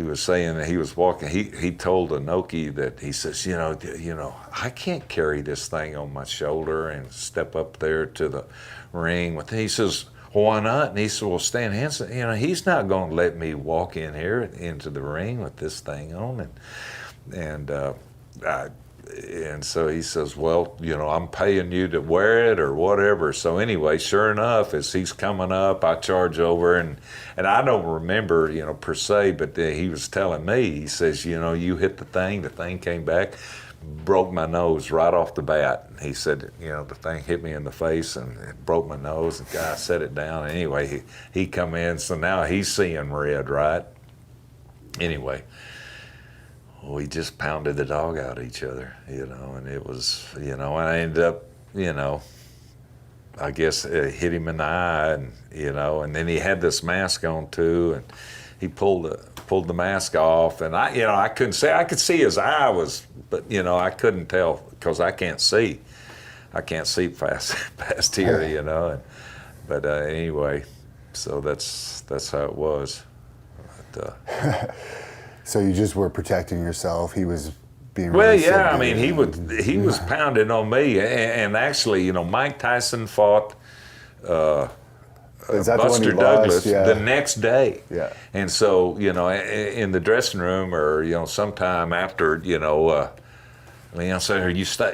was saying that he was walking, he told Inoki that, he says, you know, I can't carry this thing on my shoulder and step up there to the ring with, he says, well, why not? And he said, well, Stan Hansen, you know, he's not going to let me walk in here into the ring with this thing on. And so he says, well, you know, I'm paying you to wear it or whatever. So anyway, sure enough, as he's coming up, I charge over, and I don't remember, you know, per se, but he was telling me, he says, you know, you hit the thing came back, broke my nose right off the bat. He said, you know, the thing hit me in the face and it broke my nose, and guy set it down. Anyway, he come in, so now he's seeing red, right? Anyway, we just pounded the dog out of each other, you know, and it was, you know, and I ended up, you know, I guess it hit him in the eye, and, you know, and then he had this mask on too, and he pulled the mask off, and I, you know, I couldn't see, I could see his eye was, but, you know, I couldn't tell because I can't see past here, you know, and, but anyway, so that's how it was. But, so you just were protecting yourself. He was being well, really yeah. I mean, he was pounding on me, and actually, you know, Mike Tyson fought Buster Douglas the next day. Yeah. And so, you know, in the dressing room, or, you know, sometime after, you know, Leon said,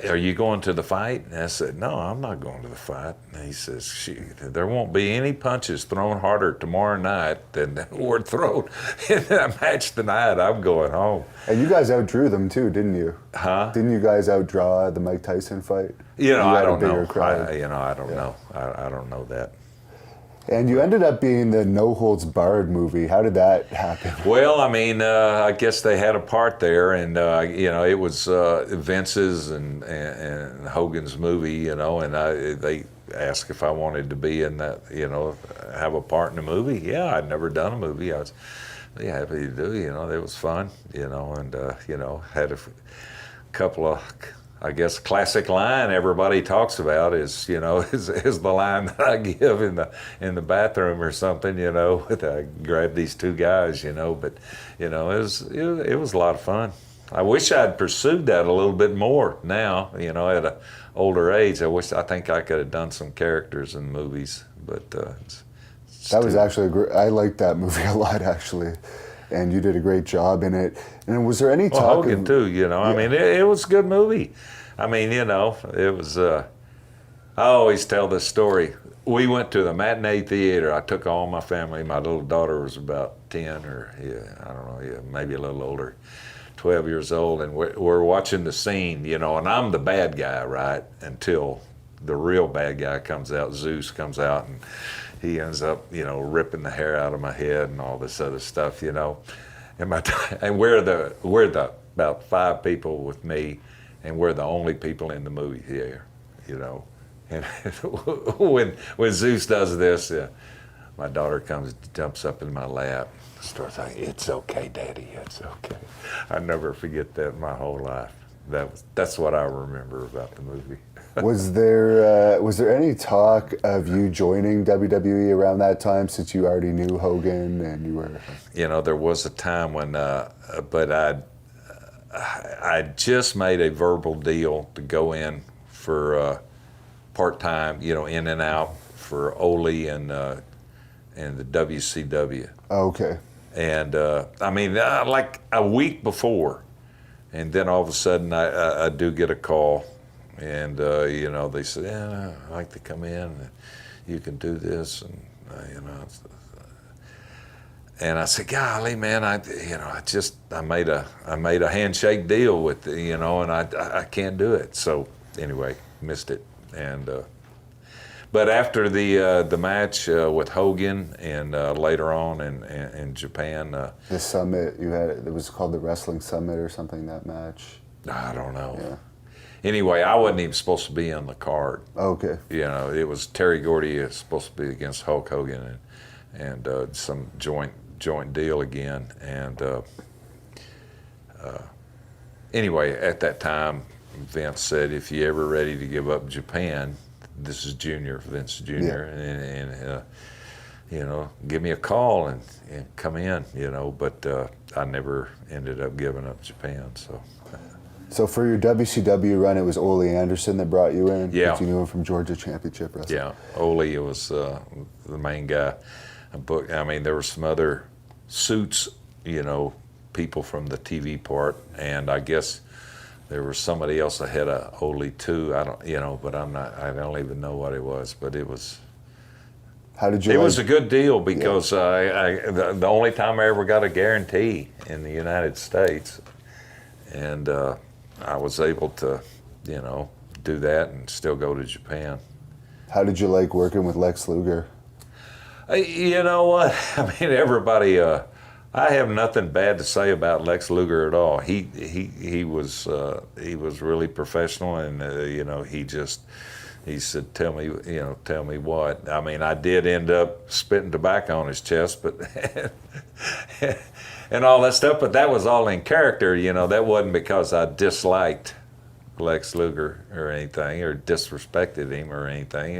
are you going to the fight? And I said, no, I'm not going to the fight. And he says, shoot, there won't be any punches thrown harder tomorrow night than were thrown in that match tonight. I'm going home. And you guys outdrew them too, didn't you? Huh? Didn't you guys outdraw the Mike Tyson fight? You know, I don't know. You know, I don't know. I don't know that. And you ended up being the No Holds Barred movie. How did that happen? Well, I mean, I guess they had a part there, and you know, it was Vince's and Hogan's movie, you know, and they asked if I wanted to be in that, you know, have a part in the movie. Yeah, I'd never done a movie. I was really happy to do, you know, it was fun, you know, and you know, had a couple of, I guess, classic line everybody talks about is, you know, is the line that I give in the bathroom or something, you know, I grab these two guys, you know, but, you know, it was a lot of fun. I wish I'd pursued that a little bit more now, you know, at an older age. I think I could have done some characters in movies, but that was actually I liked that movie a lot, actually. And you did a great job in it. And was there any talk? Well, Hogan too, you know. Yeah. I mean, it was a good movie. I mean, you know, it was. I always tell this story. We went to the matinee theater. I took all my family. My little daughter was about 10, or I don't know, maybe a little older, 12 years old, and we're watching the scene, you know. And I'm the bad guy, right? Until the real bad guy comes out. Zeus comes out, and he ends up, you know, ripping the hair out of my head and all this other stuff, you know. and we're the about 5 people with me, and we're the only people in the movie theater, you know. And when Zeus does this, my daughter jumps up in my lap, starts saying, "It's okay, Daddy, it's okay." I never forget that my whole life. That's what I remember about the movie. Was there any talk of you joining WWE around that time, since you already knew Hogan and you were? You know, there was a time when, but I just made a verbal deal to go in for part-time, you know, in and out for Ole and the WCW. Okay. And I mean, like a week before, and then all of a sudden I do get a call, and you know, they said, "Yeah, I'd like to come in. You can do this," and you know. And I said, "Golly, man, I made a handshake deal with you know, and I can't do it." So anyway, missed it. And but after the match with Hogan, and later on in Japan, the summit you had, it was called the Wrestling Summit or something, that match. I don't know. Yeah. Anyway, I wasn't even supposed to be on the card. Okay. You know, it was Terry Gordy was supposed to be against Hulk Hogan, and some joint deal again. And anyway, at that time, Vince said, "If you're ever ready to give up Japan," this is Vince Jr., yeah. and you know, give me a call and come in, you know. But I never ended up giving up Japan. So for your WCW run, it was Ole Anderson that brought you in? Yeah. You knew him from Georgia Championship Wrestling? Yeah, Ole was the main guy. I mean, there were some other suits, you know, people from the TV part, and I guess there was somebody else ahead of Ole too. I don't, you know, but I don't even know what it was, but it was. How did you? It was a good deal because the only time I ever got a guarantee in the United States, and I was able to, you know, do that and still go to Japan. How did you like working with Lex Luger? You know what? I mean, everybody. I have nothing bad to say about Lex Luger at all. He was really professional, and you know, he said, "Tell me what." I mean, I did end up spitting tobacco on his chest, but and all that stuff. But that was all in character, you know. That wasn't because I disliked Lex Luger or anything, or disrespected him or anything.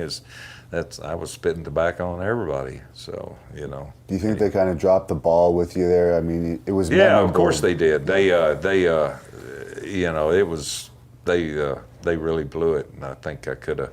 I was spitting tobacco on everybody, so, you know. Do you think they kind of dropped the ball with you there? I mean, it was Yeah, memorable. of course they did. They you know, it was, they really blew it, and I think I could have,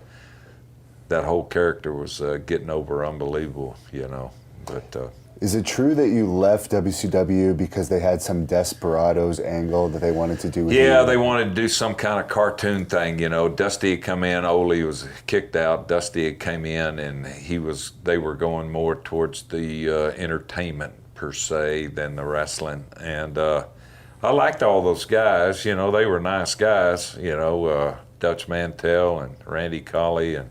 that whole character was getting over unbelievable, you know, but. Is it true that you left WCW because they had some Desperados angle that they wanted to do with you? Yeah, they wanted to do some kind of cartoon thing, you know. Dusty had come in, Ole was kicked out. Dusty had came in, and they were going more towards the entertainment per se than the wrestling. And I liked all those guys, you know. They were nice guys, you know. Dutch Mantell and Randy Colley and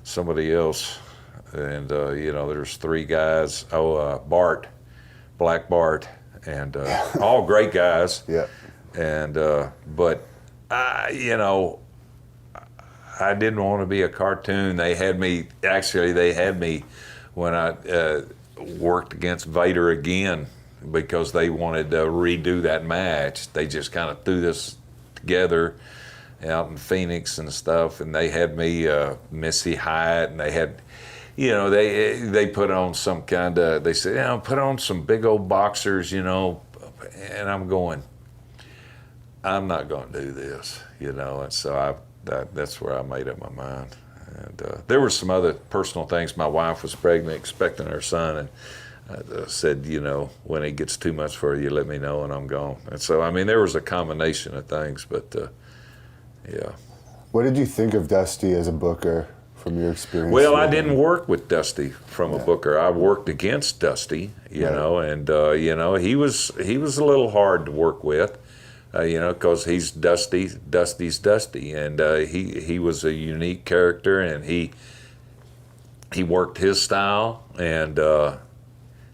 somebody else. And, you know, there's 3 guys. Bart, Black Bart, and all great guys. Yeah. And, but, you know, I didn't want to be a cartoon. They had me when I worked against Vader again, because they wanted to redo that match. They just kind of threw this together out in Phoenix and stuff, and they had me Missy Hyatt, and they had, you know, they put on some kind of, they said, you know, put on some big old boxers, you know, and I'm going, I'm not going to do this, you know, and so that's where I made up my mind. And there were some other personal things. My wife was pregnant, expecting her son, and I said, you know, when it gets too much for you, let me know, and I'm gone. And so, I mean, there was a combination of things, but yeah. What did you think of Dusty as a booker? From your experience? Well, I didn't work with Dusty from a booker. I worked against Dusty, you know, and you know, he was a little hard to work with, you know, because he's Dusty's Dusty, and he was a unique character, and he worked his style, and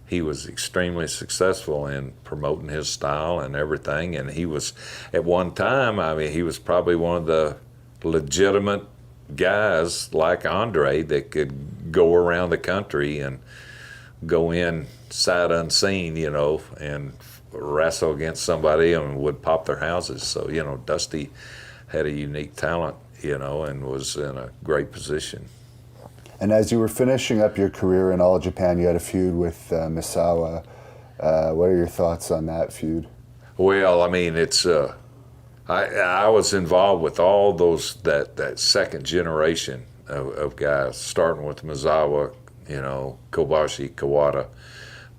he was extremely successful in promoting his style and everything. And he was, at one time, I mean, he was probably one of the legitimate guys like Andre that could go around the country and go in sight unseen, you know, and wrestle against somebody and would pop their houses. So, you know, Dusty had a unique talent, you know, and was in a great position. And as you were finishing up your career in All Japan, you had a feud with Misawa. What are your thoughts on that feud? Well, I mean, it's I was involved with all those that second generation of guys, starting with Misawa, you know, Kobashi, Kawada.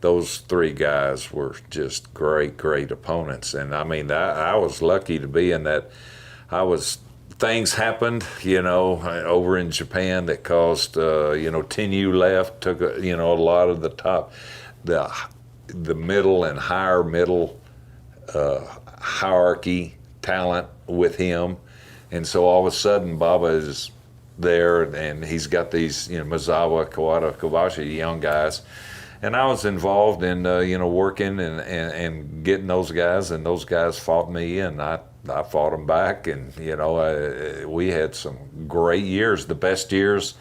Those three guys were just great opponents. And I mean, I was lucky to be in that. Things happened, you know, over in Japan that caused, you know, Tenyu left, took, you know, a lot of the top, the middle and higher middle hierarchy talent with him. And so all of a sudden, Baba is there, and he's got these, you know, Misawa, Kawada, Kobashi, young guys. And I was involved in, you know, working and getting those guys, and those guys fought me, and I fought them back, and, you know, we had some great years, the best years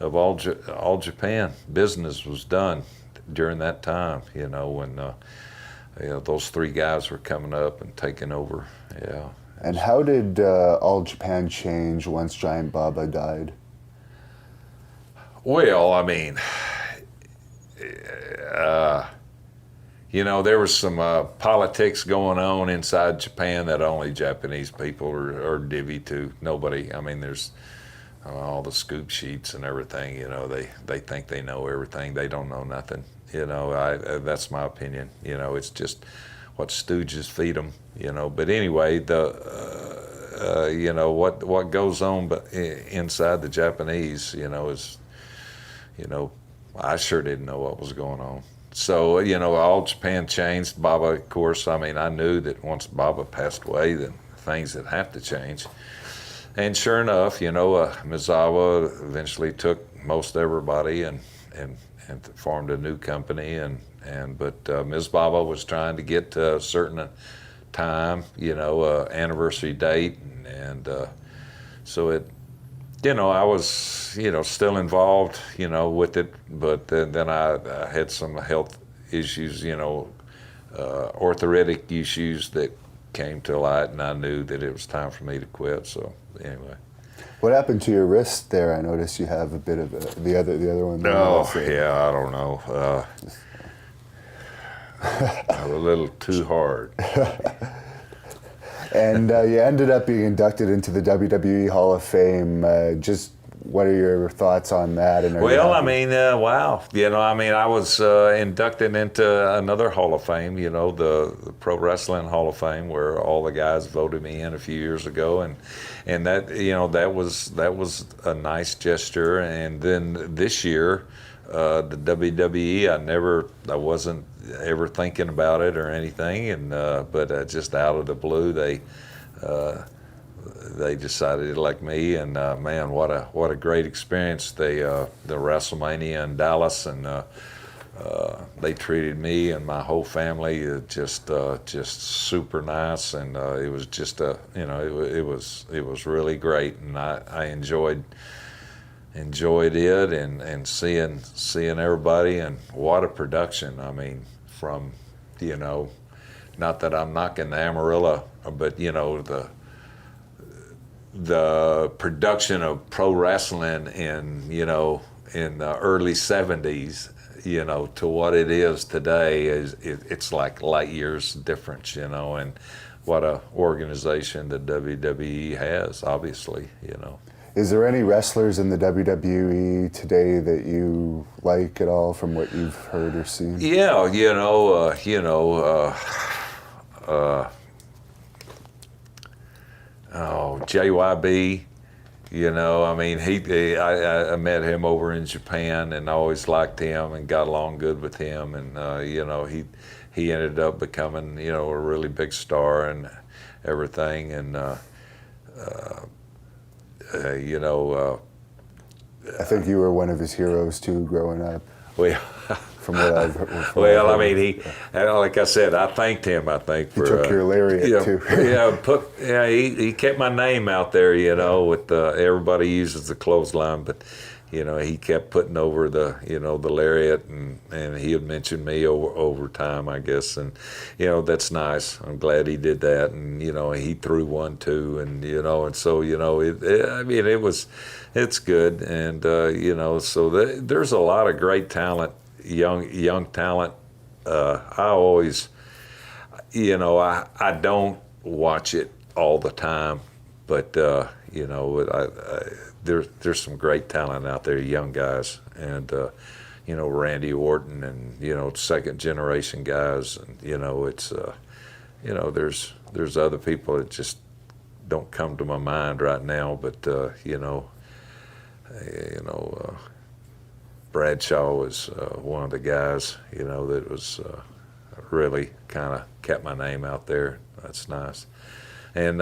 of all Japan. Business was done during that time, you know, when you know, those three guys were coming up and taking over, yeah. And how did All Japan change once Giant Baba died? Well, I mean, you know, there was some politics going on inside Japan that only Japanese people are divvy to. Nobody, I mean, there's all the scoop sheets and everything, you know, they think they know everything. They don't know nothing, you know. That's my opinion. You know, it's just what stooges feed them, you know. But anyway, you know, what goes on but inside the Japanese, you know, is, you know, I sure didn't know what was going on. So, you know, All Japan changed. Baba, of course, I mean, I knew that once Baba passed away, then things would have to change. And sure enough, you know, Misawa eventually took most everybody and formed a new company. But Ms. Baba was trying to get to a certain time, you know, anniversary date. And so it, you know, I was, you know, still involved, you know, with it, but then I had some health issues, you know, arthritic issues that came to light, and I knew that it was time for me to quit. So anyway. What happened to your wrist there? I noticed you have a bit of the other one. Oh, yeah, I don't know. A little too hard. And you ended up being inducted into the WWE Hall of Fame. Just what are your thoughts on that? And well, I mean, wow. You know, I mean, I was inducted into another Hall of Fame, you know, the Pro Wrestling Hall of Fame, where all the guys voted me in a few years ago. And that, you know, that was a nice gesture. And then this year, the WWE, I wasn't ever thinking about it or anything, and but just out of the blue, they decided to elect me, and man, what a great experience. The WrestleMania in Dallas, and they treated me and my whole family just super nice, and it was just you know, it was really great, and I enjoyed it, and seeing everybody, and what a production. I mean, from, you know, not that I'm knocking the Amarillo, but, you know, the production of pro wrestling in, you know, in the early 70s, you know, to what it is today, it's like light years difference, you know, and what a organization the WWE has, obviously, you know. Is there any wrestlers in the WWE today that you like at all, from what you've heard or seen? Yeah, you know, JYB. You know, I mean, I met him over in Japan, and I always liked him and got along good with him, and you know, he ended up becoming, you know, a really big star and everything, and. You know, I think you were one of his heroes too, growing up. Well, from what I've heard. Well, I mean, like I said, I thanked him. I think He for took your lariat too. He kept my name out there. With everybody uses the clothesline, but he kept putting over the the lariat, and he had mentioned me over time, I guess, and that's nice. I'm glad he did that, and he threw one too, and and so it's good, and so there's a lot of great talent, young talent. I always, I don't watch it all the time, but there's some great talent out there, young guys, and Randy Orton, and second generation guys, and it's there's other people that just don't come to my mind right now, but Bradshaw was one of the guys that was really kind of kept my name out there. That's nice. And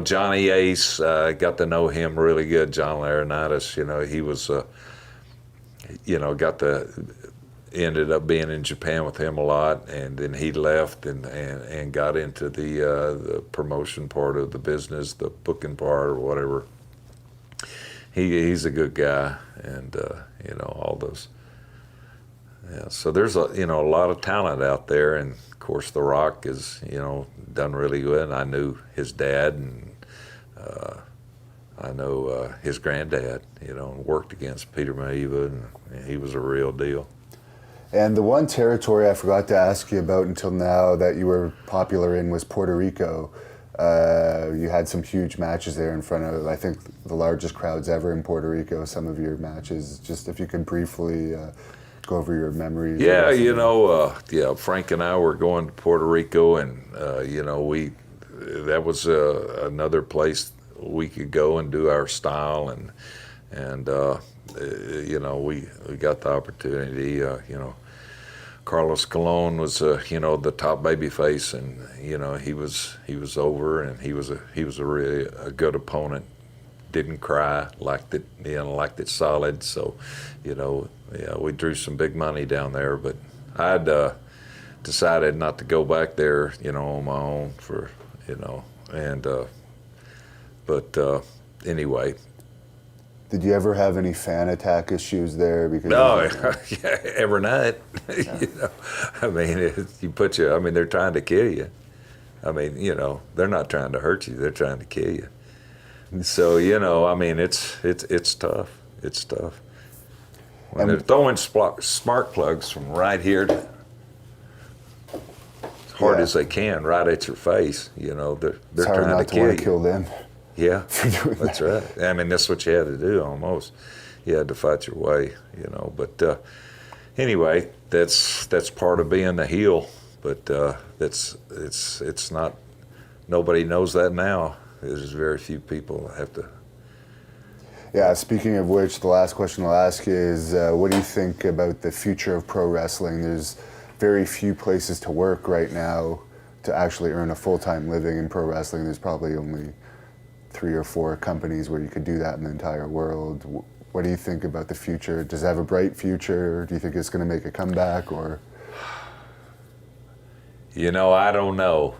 Johnny Ace, got to know him really good. John Laurinaitis, he was ended up being in Japan with him a lot, and then he left and got into the promotion part of the business, the booking part or whatever. He's a good guy, and all those. Yeah, so there's a lot of talent out there, and of course The Rock is done really good. And I knew his dad, and I know his granddad, and worked against Peter Maiva, and he was a real deal. And the one territory I forgot to ask you about until now that you were popular in was Puerto Rico. You had some huge matches there in front of, I think, the largest crowds ever in Puerto Rico, some of your matches. Just if you could briefly go over your memories. Yeah, Frank and I were going to Puerto Rico, and, that was another place we could go and do our style, and we got the opportunity, Carlos Colon was, the top baby face, and he was over, and he was a really a good opponent. Didn't cry, liked it solid. So, we drew some big money down there. But I'd decided not to go back there, on my own for, and but anyway. Did you ever have any fan attack issues there? Because no, every night. I mean, they're trying to kill you. I mean, they're not trying to hurt you; they're trying to kill you. And so, I mean, it's tough. It's tough. When they're throwing spark plugs from right here to as hard as they can, right at your face. They're trying to kill them. Yeah, that's right. I mean, that's what you had to do almost. You had to fight your way, But anyway, that's part of being the heel. But it's not. Nobody knows that now. There's very few people that have to. Yeah. Speaking of which, the last question I'll ask you is, what do you think about the future of pro wrestling? There's very few places to work right now to actually earn a full-time living in pro wrestling. There's probably only 3 or 4 companies where you could do that in the entire world. What do you think about the future? Does it have a bright future? Do you think it's going to make a comeback, or? I don't know.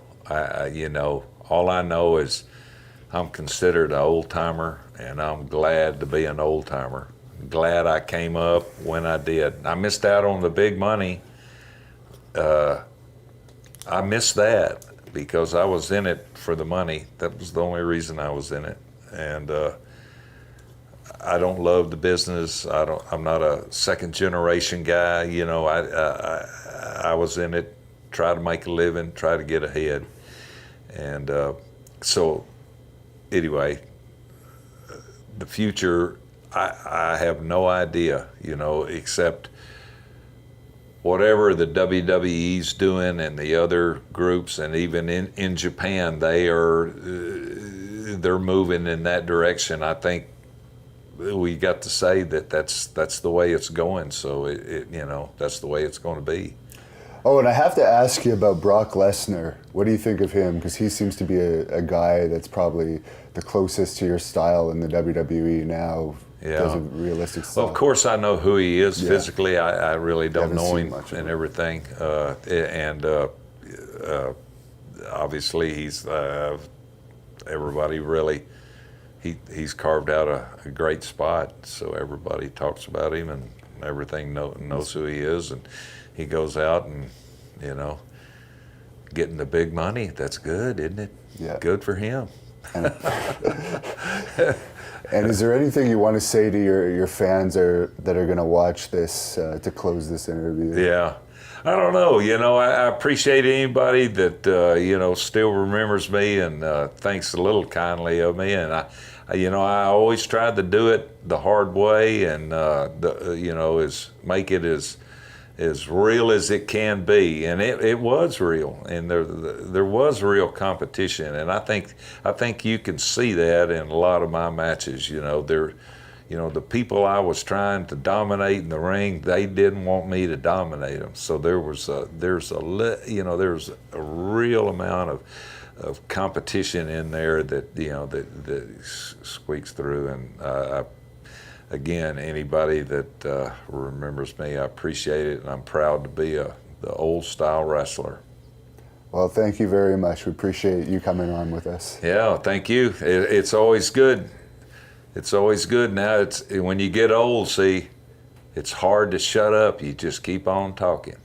All I know is I'm considered an old-timer, and I'm glad to be an old-timer. Glad I came up when I did. I missed out on the big money. I missed that because I was in it for the money. That was the only reason I was in it. And I don't love the business. I'm not a second generation guy. I was in it, try to make a living, try to get ahead. And so anyway, the future, I have no idea, except whatever the WWE's doing and the other groups, and even in Japan, they're moving in that direction. I think we got to say that's the way it's going. So that's the way it's going to be. Oh, and I have to ask you about Brock Lesnar. What do you think of him? Because he seems to be a guy that's probably the closest to your style in the WWE now. Yeah. Does a realistic stuff. Well, of course, I know who he is Yeah. physically. I really don't Haven't know seen him much of and him. everything. Obviously, he's everybody really. He's carved out a great spot, so everybody talks about him and everything knows who he is, and he goes out and getting the big money. That's good, isn't it? Yeah. Good for him. And is there anything you want to say to your fans that are going to watch this to close this interview? Yeah. I don't know. I appreciate anybody that, still remembers me and thinks a little kindly of me. And I always tried to do it the hard way and, make it as real as it can be. And it was real. And there was real competition. And I think you can see that in a lot of my matches. The people I was trying to dominate in the ring, they didn't want me to dominate them. So there's a real amount of competition in there that squeaks through. And again, anybody that remembers me, I appreciate it, and I'm proud to be the old style wrestler. Well, thank you very much. We appreciate you coming on with us. Yeah, thank you. It's always good. It's always good. Now, it's when you get old, see, it's hard to shut up. You just keep on talking.